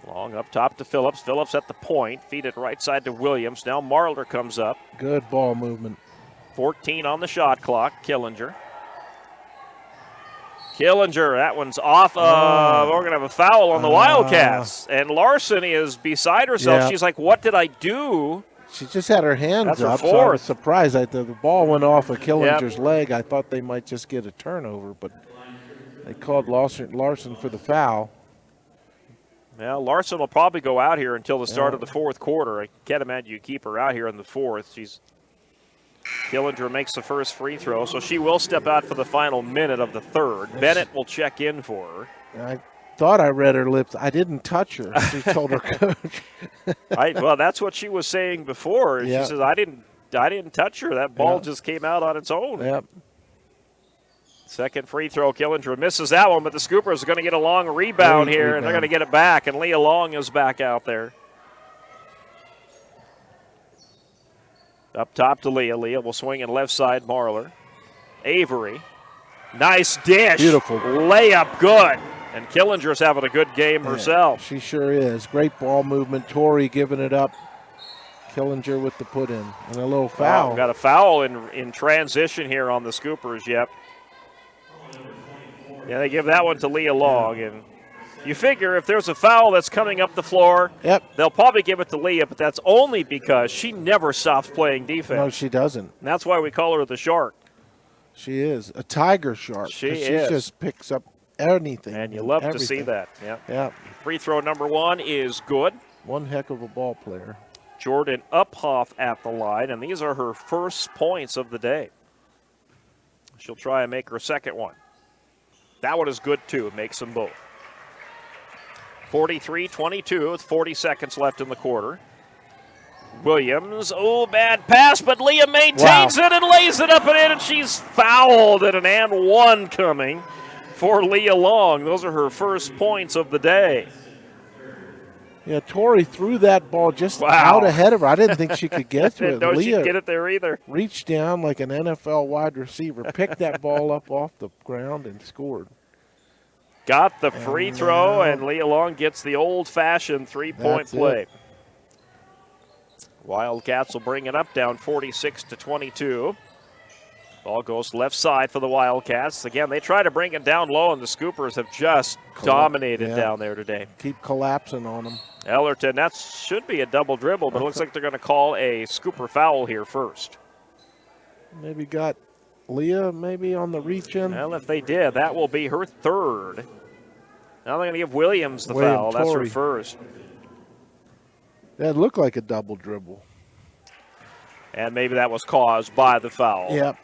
Long up top to Phillips. Phillips at the point. Feed it right side to Williams. Now Marler comes up. Good ball movement. 14 on the shot clock. Killinger. That one's off. We're going to have a foul on the Wildcats. And Larson is beside herself. Yeah. She's like, what did I do? She just had her hands That's her up, fourth. so I was surprised. The ball went off of Killinger's leg. I thought they might just get a turnover, but they called Larson for the foul. Well, Larson will probably go out here until the start of the fourth quarter. I can't imagine you keep her out here in the fourth. Killinger makes the first free throw, so she will step out for the final minute of the third. Bennett will check in for her. I thought I read her lips. I didn't touch her, she told her coach. Well, that's what she was saying before. Yeah. She says, I didn't touch her. That ball just came out on its own. Yep. Second free throw, Killinger misses that one, but the Scoopers are going to get a long rebound here, and they're going to get it back, and Leah Long is back out there. Up top to Leah. Leah will swing in left side, Marler. Avery. Nice dish. Beautiful. Layup good. And Killinger's having a good game herself. She sure is. Great ball movement. Tori giving it up. Killinger with the put in. And a little foul. Got a foul in transition here on the Scoopers, yep. Yeah, they give that one to Leah Long. And you figure if there's a foul that's coming up the floor, they'll probably give it to Leah, but that's only because she never stops playing defense. No, she doesn't. And that's why we call her the Shark. She is. A tiger shark. She is. She just picks up anything. And you love to see that. Yeah. Free throw number 1 is good. One heck of a ball player. Jordan Uphoff at the line, and these are her first points of the day. She'll try and make her second one. That one is good, too. Makes them both. 43-22 with 40 seconds left in the quarter. Williams, bad pass, but Leah maintains it and lays it up and in, and she's fouled, and an and one coming for Leah Long. Those are her first points of the day. Yeah, Tori threw that ball just out ahead of her. I didn't think she could get to it. No, Leah she'd get it there either. Reached down like an NFL wide receiver, picked that ball up off the ground and scored. Got the free throw, and Leah Long gets the old-fashioned three-point play. Wildcats will bring it up, down 46-22. Ball goes left side for the Wildcats. Again, they try to bring it down low, and the Scoopers have just dominated down there today. Keep collapsing on them. Ellerton, that should be a double dribble, but it looks like they're going to call a Scooper foul here first. Maybe got Leah maybe on the reach-in. Well, if they did, that will be her third. Now they're going to give Williams the foul. That's her first. That looked like a double dribble. And maybe that was caused by the foul. Yep.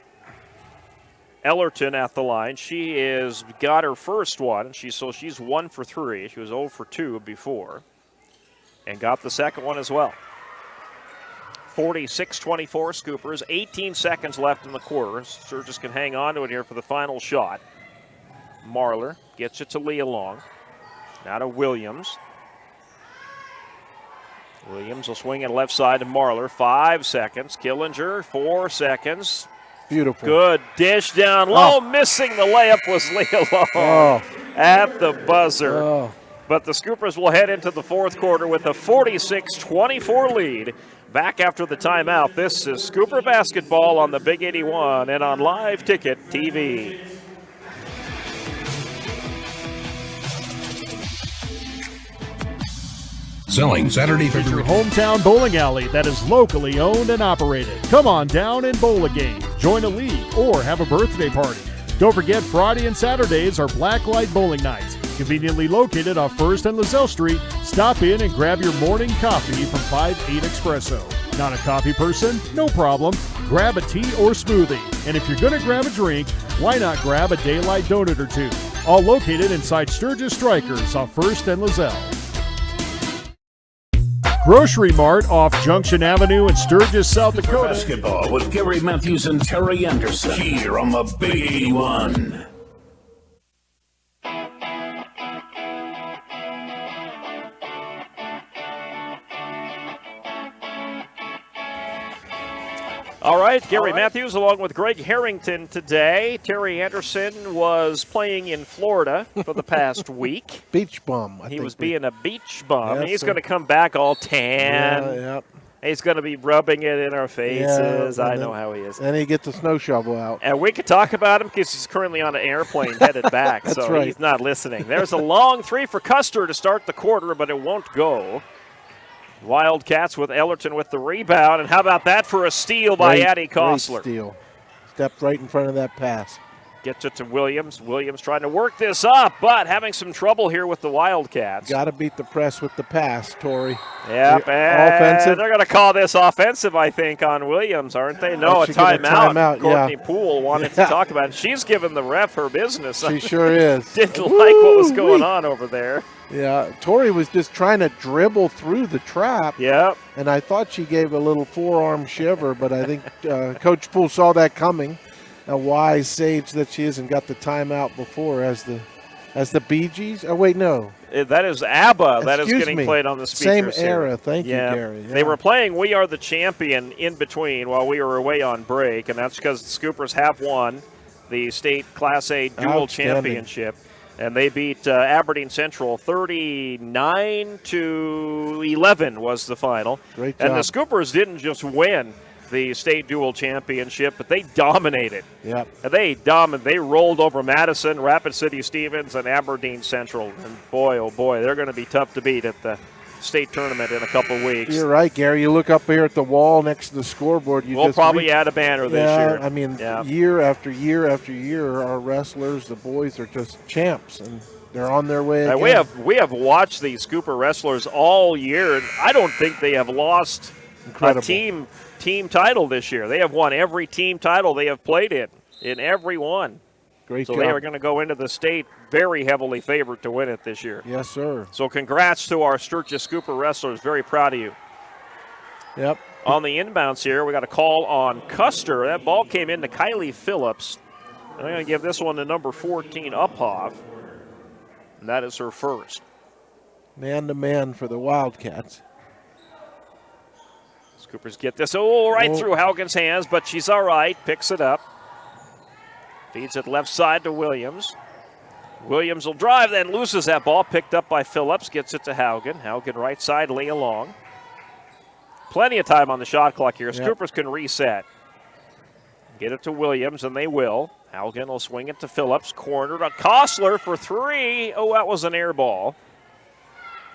Ellerton at the line. She is got her first one. She's 1 for 3. She was 0 for 2 before. And got the second one as well. 46-24 Scoopers. 18 seconds left in the quarter. Sturgis can hang on to it here for the final shot. Marler gets it to Leah Long. Now to Williams. Williams will swing it left side to Marler. 5 seconds. Killinger, 4 seconds. Beautiful. Good dish down low. Missing the layup was Leah Long at the buzzer. But the Scoopers will head into the fourth quarter with a 46-24 lead. Back after the timeout, this is Scooper Basketball on the Big 81 and on Live Ticket TV. Selling Saturday for your hometown bowling alley that is locally owned and operated. Come on down and bowl a game, join a league, or have a birthday party. Don't forget Friday and Saturdays are Blacklight Bowling Nights. Conveniently located off 1st and LaSalle Street, stop in and grab your morning coffee from 5-8 Espresso. Not a coffee person? No problem. Grab a tea or smoothie. And if you're going to grab a drink, why not grab a Daylight donut or two? All located inside Sturgis Strikers off 1st and LaSalle. Grocery Mart off Junction Avenue in Sturgis, South Dakota. Basketball with Gary Matthews and Terry Anderson here on the Big 81. All right, Gary Matthews along with Greg Harrington today. Terry Anderson was playing in Florida for the past week. Beach bum. He was being a beach bum. Yes, He's sir. going to come back all tan. Yep. He's going to be rubbing it in our faces. I know how he is. And he gets the snow shovel out. And we could talk about him because he's currently on an airplane headed back, That's so right. he's not listening. There's a long three for Custer to start the quarter, but it won't go. Wildcats with Ellerton with the rebound, and how about that for a steal by Addie Kostler? Great steal. Stepped right in front of that pass. Gets it to Williams. Williams trying to work this up, but having some trouble here with the Wildcats. Got to beat the press with the pass, Torrey. Yep, and offensive. they're going to call this offensive, I think, on Williams, aren't they? No, a timeout. Courtney Poole wanted to talk about it. She's giving the ref her business. She sure is. Didn't like what was going on over there. Yeah, Torrey was just trying to dribble through the trap. Yep. And I thought she gave a little forearm shiver, but I think Coach Poole saw that coming. A wise sage that she is, and got the timeout before as the Bee Gees. Oh, wait, no. That is ABBA that is Excuse getting me. played on the speakers. Same era. Here. Thank you, Gary. Yeah. They were playing We Are the Champion in between while we were away on break, and that's because the Scoopers have won the state Class A dual championship. And they beat Aberdeen Central 39-11 was the final. Great job. And the Scoopers didn't just win the state dual championship, but they dominated. Yep. They rolled over Madison, Rapid City Stevens, and Aberdeen Central. And boy, oh boy, they're going to be tough to beat at the state tournament in a couple weeks. You're right, Gary. You look up here at the wall next to the scoreboard. We'll probably add a banner this year. I mean, year after year after year, our wrestlers, the boys, are just champs, and they're on their way again. We have watched these Scooper wrestlers all year, and I don't think they have lost a team title this year. They have won every team title they have played in every one. Great job. They are going to go into the state very heavily favored to win it this year. Yes, sir. So congrats to our Sturgis Scooper wrestlers. Very proud of you. Yep. On the inbounds here, we got a call on Custer. That ball came into Kylie Phillips. I'm going to give this one to number 14, Uphoff. And that is her first. Man-to-man for the Wildcats. Scoopers get this right through Haugen's hands, but she's all right. Picks it up. Feeds it left side to Williams. Williams will drive, then loses that ball. Picked up by Phillips. Gets it to Haugen. Haugen right side, Lee along. Plenty of time on the shot clock here. Scoopers can reset. Get it to Williams, and they will. Haugen will swing it to Phillips. Corner to Kostler for three. Oh, that was an air ball.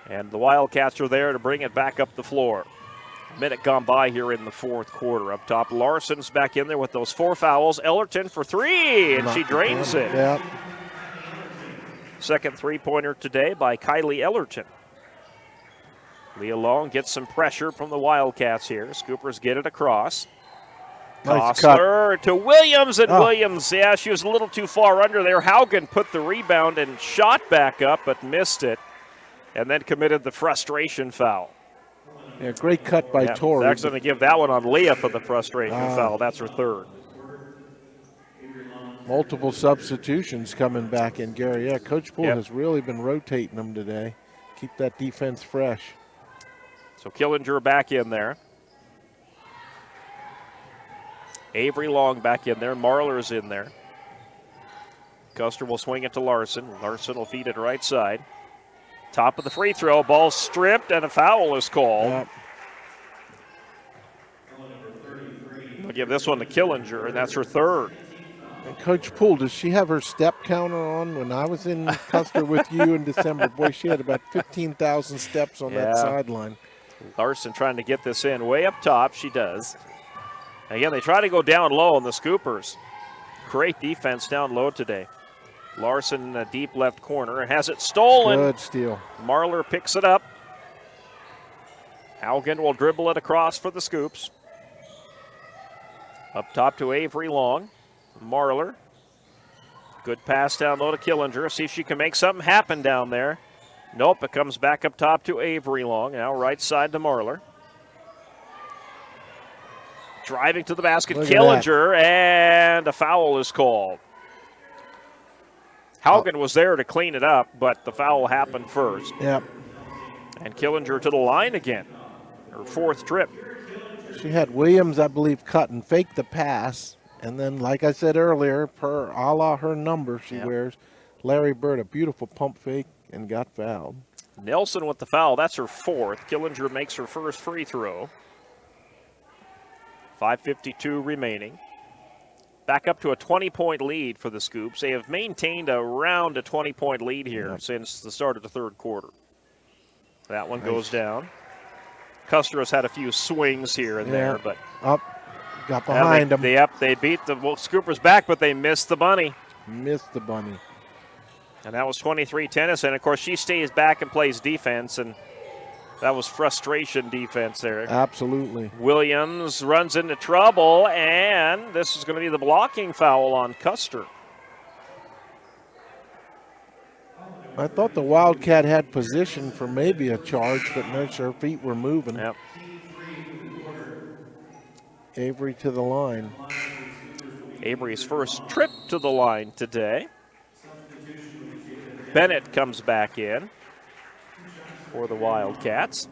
And the Wildcats are there to bring it back up the floor. Minute gone by here in the fourth quarter. Up top, Larson's back in there with those 4 fouls. Ellerton for three, and she drains it. Yep. Second three-pointer today by Kylie Ellerton. Leah Long gets some pressure from the Wildcats here. Scoopers get it across. Nice Kostler to Williams, and Williams, she was a little too far under there. Haugen put the rebound and shot back up, but missed it, and then committed the frustration foul. Yeah, great cut by Torrey. Zach's going to give that one on Leah for the frustration foul. That's her third. Multiple substitutions coming back in, Gary. Yeah, Coach Poole has really been rotating them today. Keep that defense fresh. So Killinger back in there. Avery Long back in there. Marler's in there. Custer will swing it to Larson. Larson will feed it right side. Top of the free throw, ball stripped, and a foul is called. Yep. I'll give this one to Killinger, and that's her third. And Coach Poole, does she have her step counter on? When I was in Custer with you in December, boy, she had about 15,000 steps on that sideline. Larson trying to get this in way up top. She does. Again, they try to go down low on the Scoopers. Great defense down low today. Larson in the deep left corner has it stolen. Good steal. Marler picks it up. Haugen will dribble it across for the Scoops. Up top to Avery Long. Marler. Good pass down low to Killinger. See if she can make something happen down there. Nope, it comes back up top to Avery Long. Now right side to Marler. Driving to the basket, Killinger, and a foul is called. Haugen was there to clean it up, but the foul happened first. Yep. And Killinger to the line again. Her fourth trip. She had Williams, I believe, cut and fake the pass. And then, like I said earlier, per a la her number she wears, Larry Bird, a beautiful pump fake and got fouled. Nelson with the foul. That's her fourth. Killinger makes her first free throw. 5:52 remaining. Back up to a 20-point lead for the Scoops. They have maintained around a 20-point lead here since the start of the third quarter. That one goes down. Custer has had a few swings here and there, but up, got behind them. They beat the Scoopers back, but they missed the bunny. Missed the bunny. And that was 23 Tennyson. Of course, she stays back and plays defense, and that was frustration defense there. Absolutely. Williams runs into trouble, and this is going to be the blocking foul on Custer. I thought the Wildcat had position for maybe a charge, but no, her feet were moving. Yep. Avery to the line. Avery's first trip to the line today. Bennett comes back in for the Wildcats.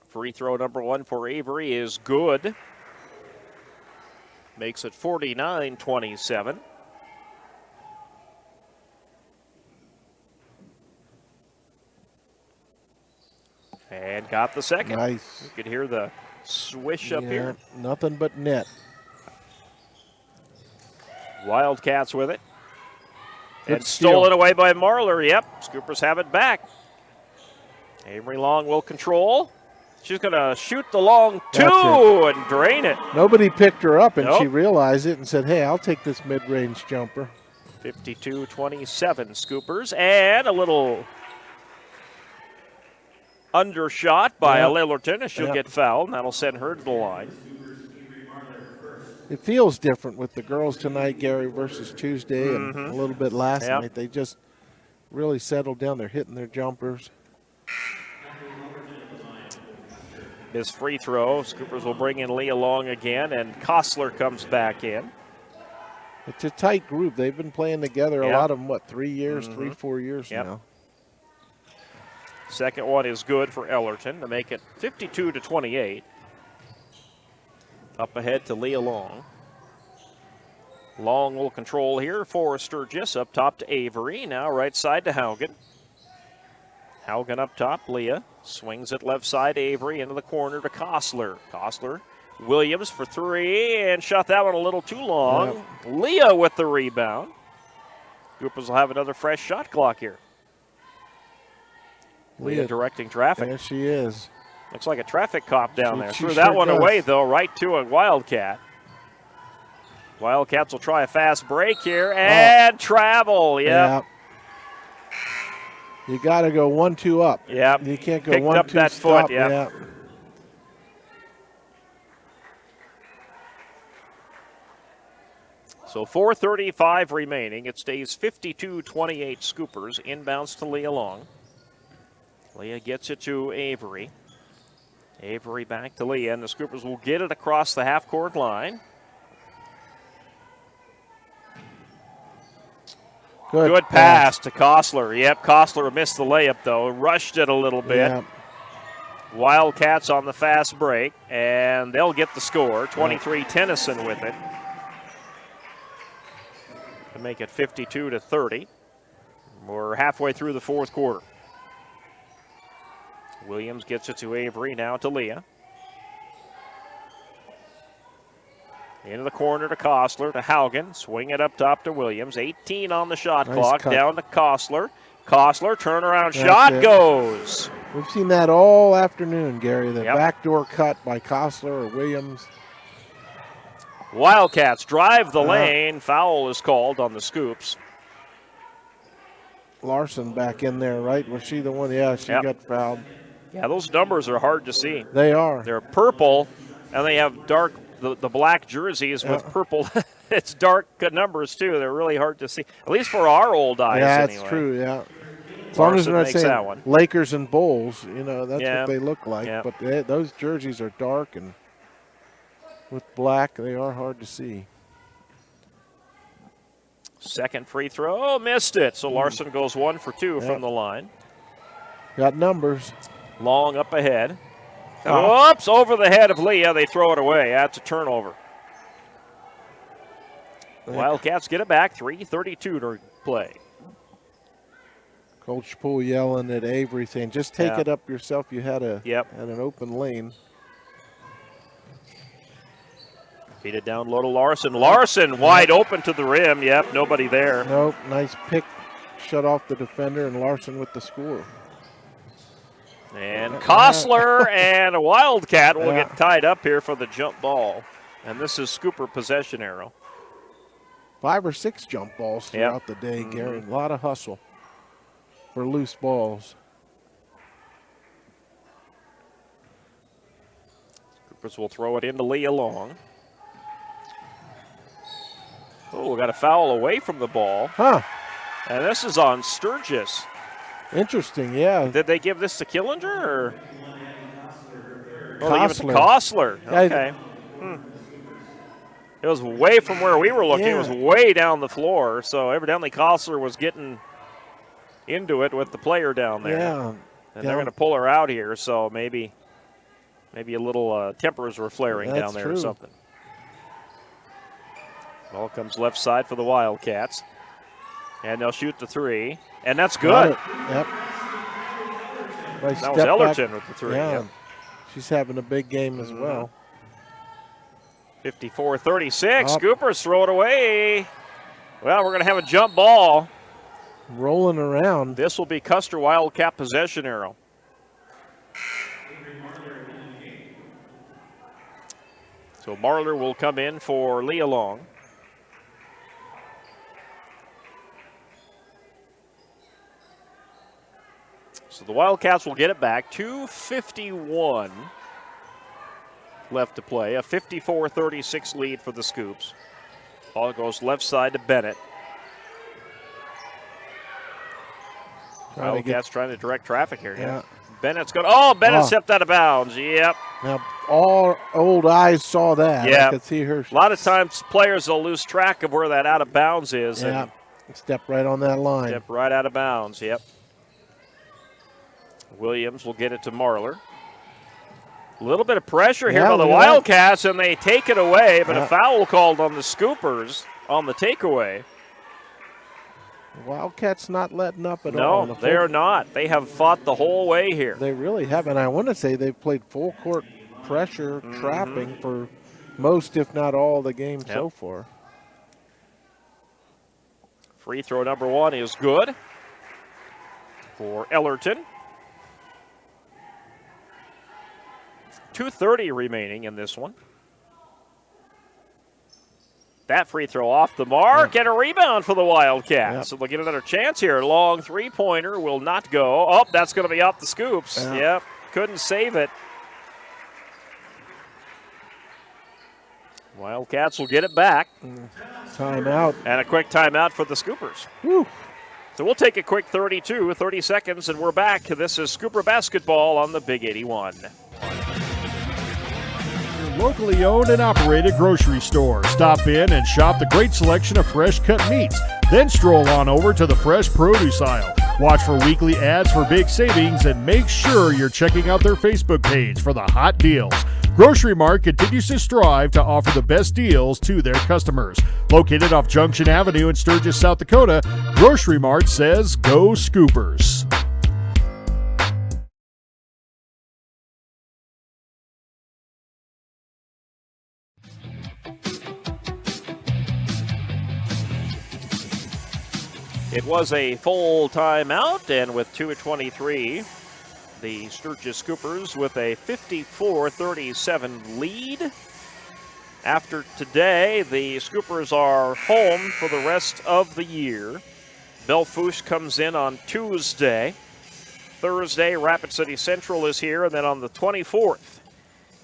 Free throw number one for Avery is good. Makes it 49-27. And got the second. Nice. You could hear the swish up here. Nothing but net. Wildcats with it. Good and steal. stolen away by Marler. Yep, Scoopers have it back. Avery Long will control. She's going to shoot the long two and drain it. Nobody picked her up, and she realized it and said, hey, I'll take this mid-range jumper. 52-27 Scoopers. And a little undershot by Lillerton, and she'll get fouled, and that'll send her to the line. It feels different with the girls tonight, Gary, versus Tuesday and a little bit last night. They just really settled down. They're hitting their jumpers. His free throw. Scoopers will bring in Leah Long again, and Kostler comes back in. It's a tight group. They've been playing together, a lot of them, 3 years, 4 years now. Second one is good for Ellerton to make it 52-28. Up ahead to Leah Long. Long will control here for Sturgis. Up top to Avery. Now right side to Haugen. Haugen up top. Leah swings it left side. Avery into the corner to Kostler. Kostler. Williams for three and shot that one a little too long. Leah with the rebound. Goopers will have another fresh shot clock here. Leah directing traffic. There she is. Looks like a traffic cop down there. She Threw that one does. away, though, right to a Wildcat. Wildcats will try a fast break here and travel. Yep. You got to go 1-2 up. Yep. You can't go Picked 1-2 up that stop. foot, yep. So 4:35 remaining. It stays 52-28 Scoopers. Inbounds to Leah Long. Leah gets it to Avery. Avery back to Leah, and the Scoopers will get it across the half-court line. Good pass to Kostler. Yep, Kostler missed the layup, though. Rushed it a little bit. Yep. Wildcats on the fast break, and they'll get the score. 23 Tennyson with it. to make it 52-30. We're halfway through the fourth quarter. Williams gets it to Avery, now to Leah. Into the corner to Kostler, to Haugen. Swing it up top to Williams. 18 on the shot clock. cut. Down to Kostler. Kostler, turnaround shot goes. We've seen that all afternoon, Gary. The Yep. backdoor cut by Kostler or Williams. Wildcats drive the lane. Foul is called on the Scoops. Larson back in there, right? Was she the one? Yeah, she got fouled. Yeah, those numbers are hard to see. They are. They're purple, and they have dark, the black jerseys with purple. It's dark numbers, too. They're really hard to see, at least for our old eyes, Yeah, anyway. that's true, yeah. As long as they're not Larson makes that saying one. Lakers and Bulls, you know, that's Yeah. what they look like. Yeah. But those jerseys are dark, and with black, they are hard to see. Second free throw, missed it. So Larson goes 1 for 2 from the line. Got numbers. Long up ahead. Oops, over the head of Leah. They throw it away. That's a turnover. Wildcats get it back. 3:32 to play. Coach Poole yelling at Avery saying, just take it up yourself. You had an open lane. Feed it down low to Larson. Larson wide open to the rim. Yep, nobody there. Nope, nice pick. Shut off the defender, and Larson with the score. And Kostler and a Wildcat will get tied up here for the jump ball. And this is Scooper possession arrow. 5 or 6 jump balls throughout the day, Gary. A lot of hustle for loose balls. Scoopers will throw it into Leah Long. Oh, we got a foul away from the ball. Huh. And this is on Sturgis. Interesting, yeah. Did they give this to Killinger or? Oh, they give it to Kostler. Kostler. Okay. It was way from where we were looking. It was way down the floor. So evidently Kostler was getting into it with the player down there. Yeah. And they're going to pull her out here. So maybe a little tempers were flaring down there or something. Ball comes left side for the Wildcats. And they'll shoot the 3. And that's good. Yep. That was Ellerton with the 3. Yeah. Yep. She's having a big game as well. 54-36. Scoopers throw it away. Well, we're going to have a jump ball. Rolling around. This will be Custer Wildcat possession arrow. So Marler will come in for Leah Long. So the Wildcats will get it back. 2:51 left to play. A 54-36 lead for the Scoops. Ball goes left side to Bennett. Wildcats trying to direct traffic here. Yeah. Bennett's going. Oh, Bennett stepped out of bounds. Yep. Now, all old eyes saw that. Yeah. I could see her. A lot of times players will lose track of where that out of bounds is. Yeah. Step right on that line. Step right out of bounds. Yep. Williams will get it to Marler. A little bit of pressure here by the Wildcats, and they take it away, but a foul called on the Scoopers on the takeaway. The Wildcats not letting up at all. No, they're not. They have fought the whole way here. They really have, and I want to say they've played full court pressure, trapping for most, if not all, the game so far. Free throw number 1 is good for Ellerton. 2:30 remaining in this one. That free throw off the mark and a rebound for the Wildcats. So they'll get another chance here. Long three-pointer will not go. Oh, that's going to be off the Scoops. Yep, couldn't save it. Wildcats will get it back. Timeout. And a quick timeout for the Scoopers. Woo. So we'll take a quick 30 seconds, and we're back. This is Scooper Basketball on the Big 81. Locally owned and operated grocery store. Stop in and shop the great selection of fresh cut meats. Then stroll on over to the fresh produce aisle. Watch for weekly ads for big savings and make sure you're checking out their Facebook page for the hot deals. Grocery Mart continues to strive to offer the best deals to their customers. Located off Junction Avenue in Sturgis, South Dakota, Grocery Mart says go Scoopers. It was a full timeout, and with 2:23, the Sturgis Scoopers with a 54-37 lead. After today, the Scoopers are home for the rest of the year. Bellefouche comes in on Tuesday. Thursday, Rapid City Central is here, and then on the 24th,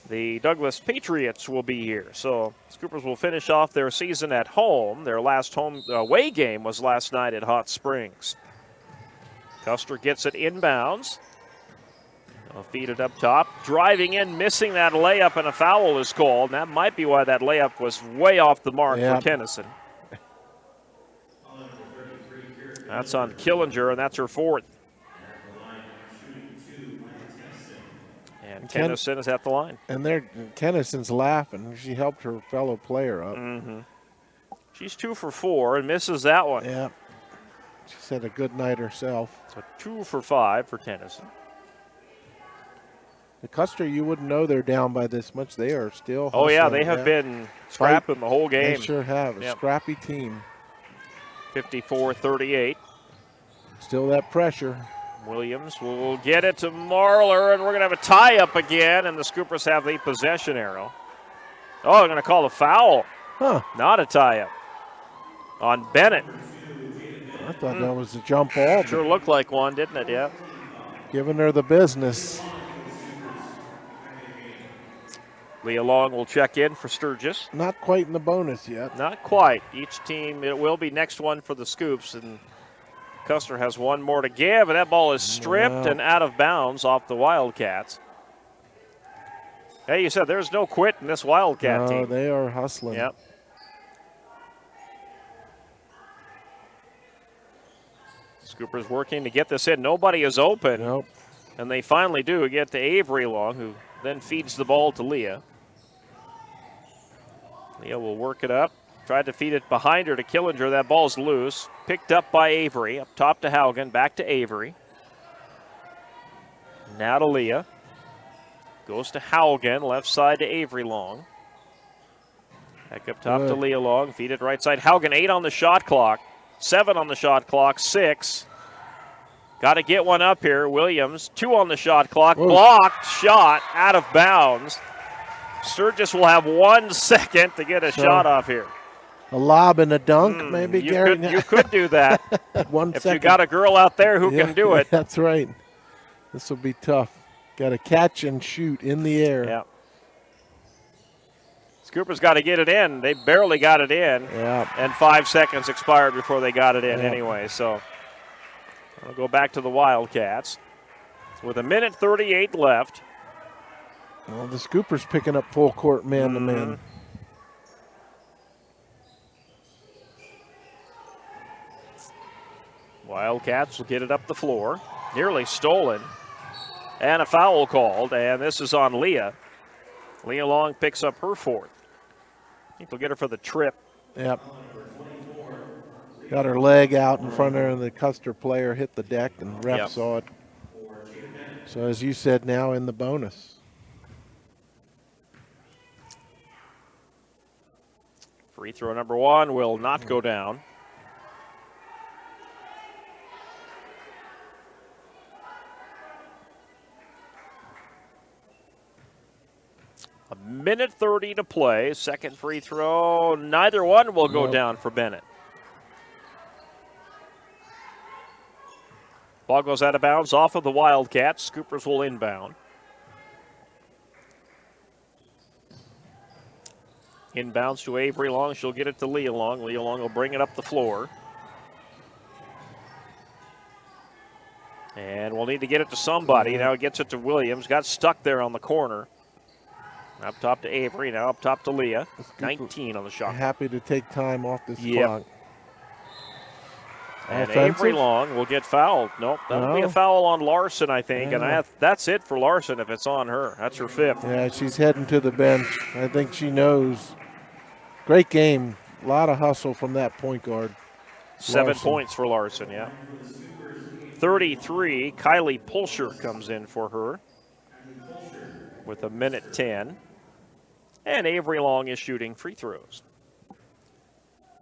the Douglas Patriots will be here. So Scoopers will finish off their season at home. Their last home away game was last night at Hot Springs. Custer gets it inbounds. They'll feed it up top. Driving in, missing that layup, and a foul is called. And that might be why that layup was way off the mark for Tennyson. That's on Killinger, and that's her fourth. And Tennyson is at the line. And Tennyson's laughing. She helped her fellow player up. She's 2 for 4 and misses that one. Yeah. She's had a good night herself. So 2 for 5 for Tennyson. The Custer, you wouldn't know they're down by this much. They are still hustling. Oh, yeah, they have been scrapping the whole game. They sure have. A scrappy team. 54-38. Still that pressure. Williams will get it to Marler, and we're going to have a tie-up again, and the Scoopers have the possession arrow. Oh, they're going to call a foul. Huh. Not a tie-up on Bennett. I thought that was a jump ball. Sure looked like one, didn't it? Yeah. Giving her the business. Leah Long will check in for Sturgis. Not quite in the bonus yet. Not quite. Each team, it will be next one for the Scoops, and Custer has one more to give, and that ball is stripped and out of bounds off the Wildcats. Hey, you said there's no quit in this Wildcat team. They are hustling. Yep. Scoopers working to get this in. Nobody is open. Nope. And they finally do get to Avery Long, who then feeds the ball to Leah. Leah will work it up. Tried to feed it behind her to Killinger. That ball's loose. Picked up by Avery. Up top to Haugen. Back to Avery. Now to Leah. Goes to Haugen. Left side to Avery Long. Back up top to Leah Long. Feed it right side. Haugen, 8 on the shot clock. 7 on the shot clock. 6. Got to get one up here. Williams, 2 on the shot clock. Whoa. Blocked shot out of bounds. Sturgis will have 1 second to get a shot off here. A lob and a dunk, maybe, Gary? You could do that. If you got a girl out there who can do it. That's right. This will be tough. Got to catch and shoot in the air. Yeah. Scoopers got to get it in. They barely got it in. Yeah. And 5 seconds expired before they got it in anyway. So I'll go back to the Wildcats. With 1:38 left. Well, the Scoopers picking up full court man-to-man. Wildcats will get it up the floor. Nearly stolen. And a foul called, and this is on Leah. Leah Long picks up her 4th. I think they'll get her for the trip. Yep. Got her leg out in front of her, and the Custer player hit the deck, and ref saw it. So as you said, now in the bonus. Free throw number 1 will not go down. A 1:30 to play. Second free throw. Neither one will go down for Bennett. Ball goes out of bounds off of the Wildcats. Scoopers will inbound. Inbounds to Avery Long. She'll get it to Leah Long. Leah Long will bring it up the floor. And we'll need to get it to somebody. Now it gets it to Williams. Got stuck there on the corner. Up top to Avery. Now up top to Leah. 19 on the shot. Happy to take time off this clock. And Avery Long will get fouled. Nope, that'll be a foul on Larson, I think. Yeah. And that's it for Larson if it's on her. That's her 5th. Yeah, she's heading to the bench. I think she knows. Great game. A lot of hustle from that point guard. 7 points for Larson, yeah. 33, Kylie Pulsher comes in for her with 1:10. And Avery Long is shooting free throws,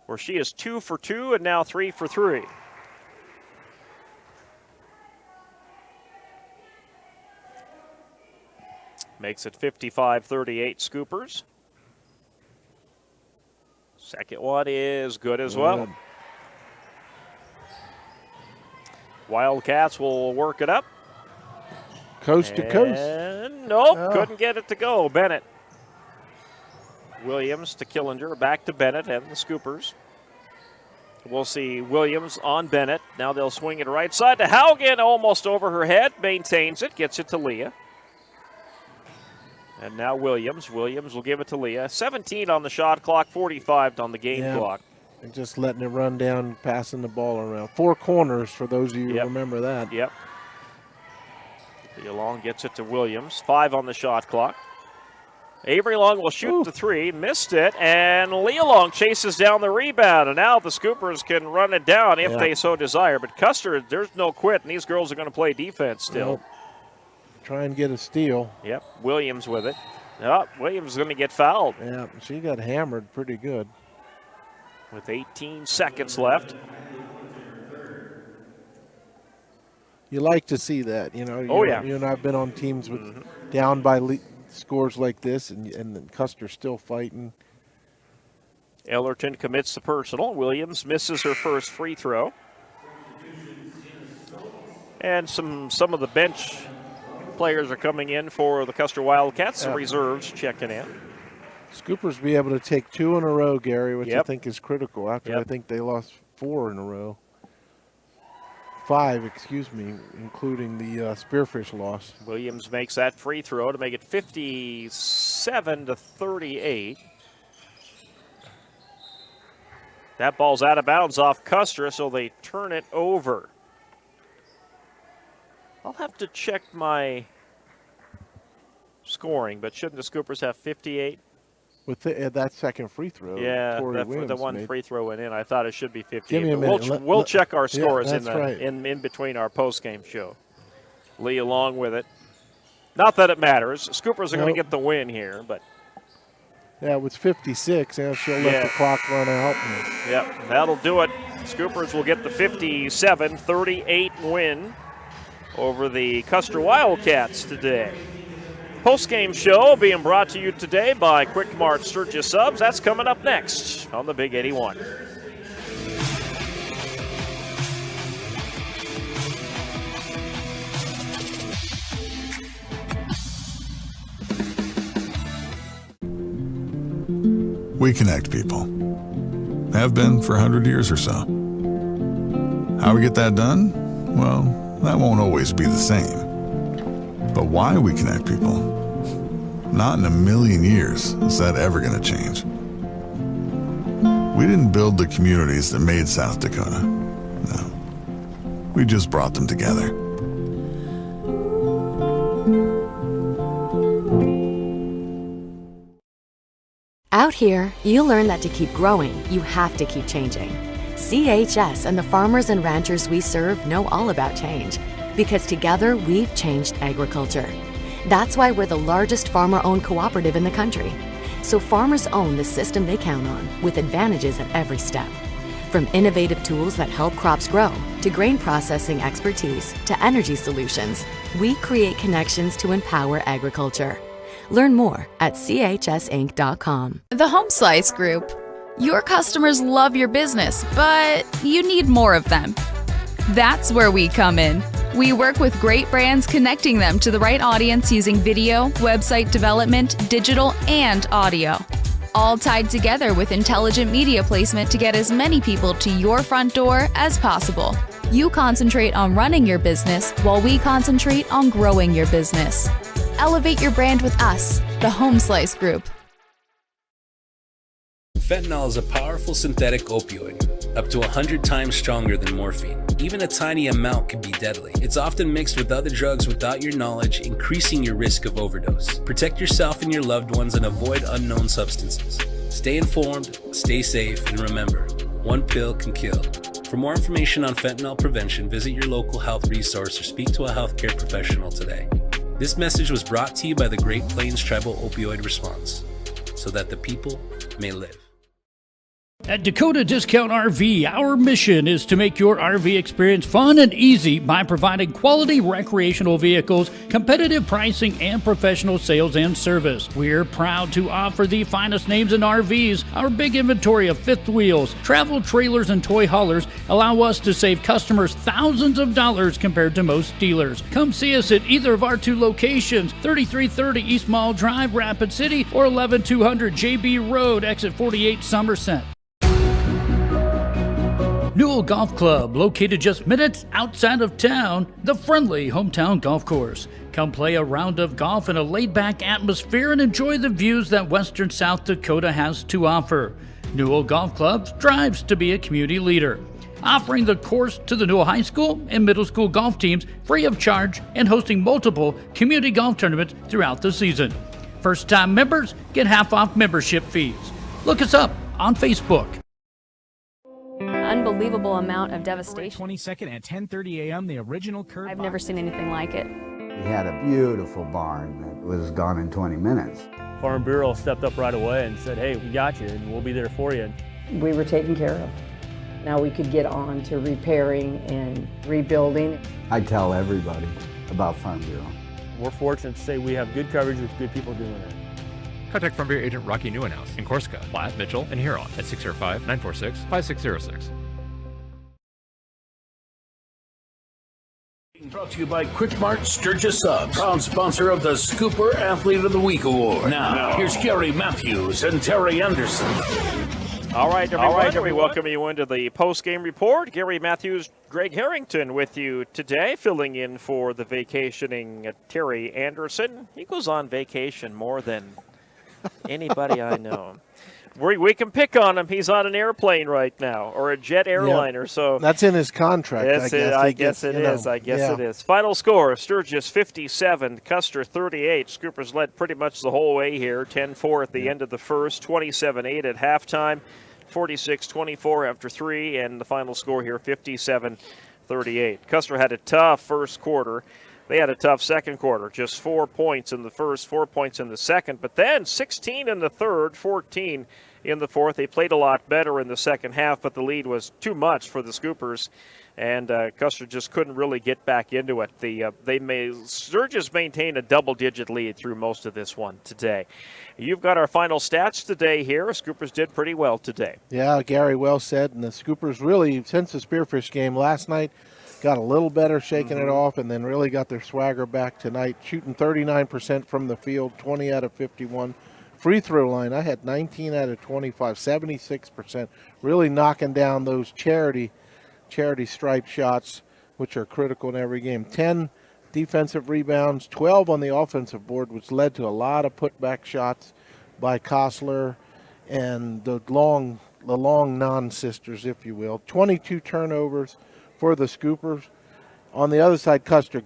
where she is 2 for 2 and now 3 for 3. Makes it 55-38 Scoopers. Second one is good as well. Wildcats will work it up. Coast to coast. And nope, couldn't get it to go. Bennett. Williams to Killinger, back to Bennett and the Scoopers. We'll see Williams on Bennett. Now they'll swing it right side to Haugen, almost over her head. Maintains it, gets it to Leah. And now Williams. Williams will give it to Leah. 17 on the shot clock, 45 on the game clock. And just letting it run down, passing the ball around. 4 corners for those of you who remember that. Yep. Leah Long gets it to Williams. 5 on the shot clock. Avery Long will shoot the 3, missed it, and Leah Long chases down the rebound. And now the Scoopers can run it down if they so desire. But Custer, there's no quit, and these girls are going to play defense still. Nope. Try and get a steal. Yep, Williams with it. Williams is going to get fouled. Yeah, she got hammered pretty good. With 18 seconds left. You like to see that, you know. You and I have been on teams with down by scores like this, and then Custer still fighting. Ellerton commits the personal. Williams misses her first free throw. And some of the bench players are coming in for the Custer Wildcats. The reserves checking in. Scoopers be able to take 2 in a row, Gary, which I think is critical after I think they lost 4 in a row. 5, excuse me, including the Spearfish loss. Williams makes that free throw to make it 57-38. That ball's out of bounds off Custer, so they turn it over. I'll have to check my scoring, but shouldn't the Scoopers have 58? With that second free throw. Yeah, the one made. free throw went in. I thought it should be 58. Give me a minute. We'll check our scores right. in between our post-game show. Lee along with it. Not that it matters. Scoopers are going to get the win here, but. Yeah, it was 56. She'll let the clock run out. Yep, that'll do it. Scoopers will get the 57-38 win over the Custer Wildcats today. Post-game show being brought to you today by Quick Mart Sturgis Subs. That's coming up next on the Big 81. We connect people. Have been for 100 years or so. How we get that done? Well, that won't always be the same. But why we connect people? Not in a million years is that ever going to change. We didn't build the communities that made South Dakota. No. We just brought them together. Out here, you learn that to keep growing, you have to keep changing. CHS and the farmers and ranchers we serve know all about change, because together we've changed agriculture. That's why we're the largest farmer-owned cooperative in the country. So farmers own the system they count on, with advantages at every step. From innovative tools that help crops grow, to grain processing expertise, to energy solutions, we create connections to empower agriculture. Learn more at chsinc.com. The Home Slice Group. Your customers love your business, but you need more of them. That's where we come in. We work with great brands, connecting them to the right audience using video, website development, digital, and audio. All tied together with intelligent media placement to get as many people to your front door as possible. You concentrate on running your business while we concentrate on growing your business. Elevate your brand with us, the Home Slice Group. Fentanyl is a powerful synthetic opioid. up to 100 times stronger than morphine. Even a tiny amount can be deadly. It's often mixed with other drugs without your knowledge, increasing your risk of overdose. Protect yourself and your loved ones and avoid unknown substances. Stay informed, stay safe, and remember, one pill can kill. For more information on fentanyl prevention, visit your local health resource or speak to a healthcare professional today. This message was brought to you by the Great Plains Tribal Opioid Response, so that the people may live. At Dakota Discount RV, our mission is to make your RV experience fun and easy by providing quality recreational vehicles, competitive pricing, and professional sales and service. We're proud to offer the finest names in RVs. Our big inventory of fifth wheels, travel trailers, and toy haulers allow us to save customers thousands of dollars compared to most dealers. Come see us at either of our two locations, 3330 East Mall Drive, Rapid City, or 11200 JB Road, exit 48, Somerset. Newell Golf Club, located just minutes outside of town, the friendly hometown golf course. Come play a round of golf in a laid-back atmosphere and enjoy the views that western South Dakota has to offer. Newell Golf Club strives to be a community leader, offering the course to the Newell High School and middle school golf teams free of charge and hosting multiple community golf tournaments throughout the season. First-time members get half off membership fees. Look us up on Facebook. Unbelievable amount of devastation. 22nd at 10:30 a.m. The original curve. I've never seen anything like it. We had a beautiful barn that was gone in 20 minutes. Farm Bureau stepped up right away and said, hey, we got you and we'll be there for you. We were taken care of. Now we could get on to repairing and rebuilding. I tell everybody about Farm Bureau. We're fortunate to say we have good coverage with good people doing it. Contact Farm Bureau agent Rocky Newenhouse in Corsica, Platte, Mitchell, and Huron at 605-946-5606. Brought to you by Quick Mart Sturgis Subs, proud sponsor of the Scooper Athlete of the Week Award. Now, here's Gary Matthews and Terry Anderson. All right, everyone. We welcome you into the post-game report. Gary Matthews, Greg Harrington with you today, filling in for the vacationing Terry Anderson. He goes on vacation more than anybody I know. We can pick on him. He's on an airplane right now, or a jet airliner. Yep. So that's in his contract. I guess it is. Final score: Sturgis 57, Custer 38. Scoopers led pretty much the whole way here. 10-4 at the end of the first, 27-8 at halftime, 46-24 after 3, and the final score here: 57-38. Custer had a tough first quarter. They had a tough second quarter, just 4 points in the first, 4 points in the second, but then 16 in the third, 14 in the fourth. They played a lot better in the second half, but the lead was too much for the Scoopers, and Custer just couldn't really get back into it. Sturgis maintained a double-digit lead through most of this one today. You've got our final stats today here. Scoopers did pretty well today. Yeah, Gary, well said, and the Scoopers really, since the Spearfish game last night, got a little better shaking it off, and then really got their swagger back tonight, shooting 39% from the field, 20 out of 51. Free throw line, I had 19 out of 25, 76%, really knocking down those charity stripe shots, which are critical in every game. 10 defensive rebounds, 12 on the offensive board, which led to a lot of putback shots by Kostler and the long non-sisters, if you will. 22 turnovers for the Scoopers. On the other side, Custer,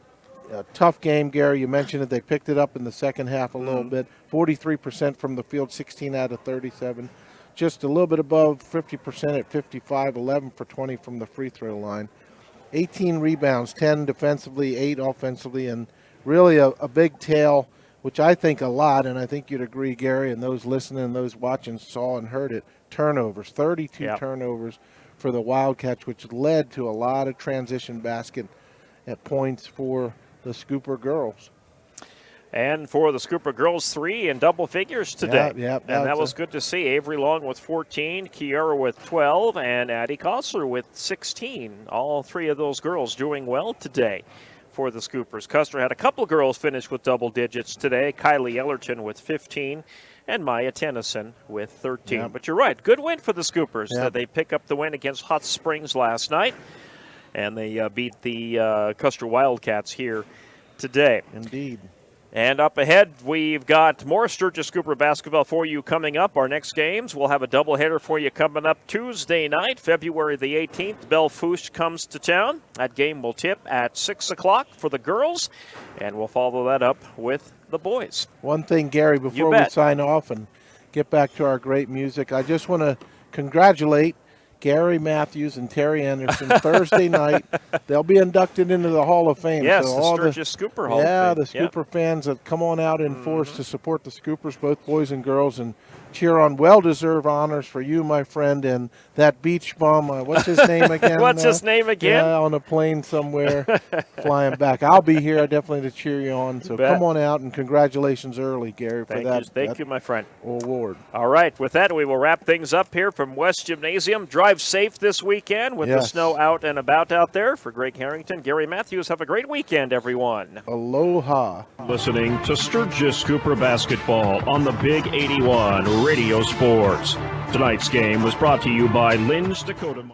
a tough game, Gary. You mentioned it. They picked it up in the second half a little bit. 43% from the field, 16 out of 37. Just a little bit above 50% at 55, 11 for 20 from the free throw line. 18 rebounds, 10 defensively, 8 offensively, and really a big tail, which I think a lot, and I think you'd agree, Gary, and those listening and those watching saw and heard it, turnovers, 32 turnovers for the Wildcats, which led to a lot of transition basket at points for the Scooper girls. And for the Scooper girls, 3 in double figures today. Yep, and that was good to see. Avery Long with 14, Kiara with 12, and Addie Kostler with 16. All 3 of those girls doing well today for the Scoopers. Custer had a couple girls finish with double digits today. Kylie Ellerton with 15. And Maya Tennyson with 13. Yep. But you're right, good win for the Scoopers. They pick up the win against Hot Springs last night, and they beat the Custer Wildcats here today. Indeed. And up ahead, we've got more Sturgis Cooper basketball for you coming up. Our next games, we'll have a doubleheader for you coming up Tuesday night, February the 18th. Belle Fourche comes to town. That game will tip at 6 o'clock for the girls, and we'll follow that up with the boys. One thing, Gary, before we sign off and get back to our great music, I just want to congratulate Gary Matthews and Terry Anderson Thursday night. They'll be inducted into the Hall of Fame. Yes, so the all Sturgis Scooper Hall of Yeah, Fame. the Scooper fans that come on out in force to support the Scoopers, both boys and girls, and cheer on well-deserved honors for you, my friend, and that beach bum. What's his name again? What's his name again? Yeah, on a plane somewhere flying back. I'll be here definitely to cheer you on. So come on out, and congratulations early, Gary, for that. Thank you, my friend. Award. All right, with that, we will wrap things up here from West Gymnasium. Drive safe this weekend with the snow out and about out there. For Greg Harrington, Gary Matthews, have a great weekend, everyone. Aloha. Listening to Sturgis Cooper basketball on the Big 81 Radio Sports. Tonight's game was brought to you by Lynn's Dakota.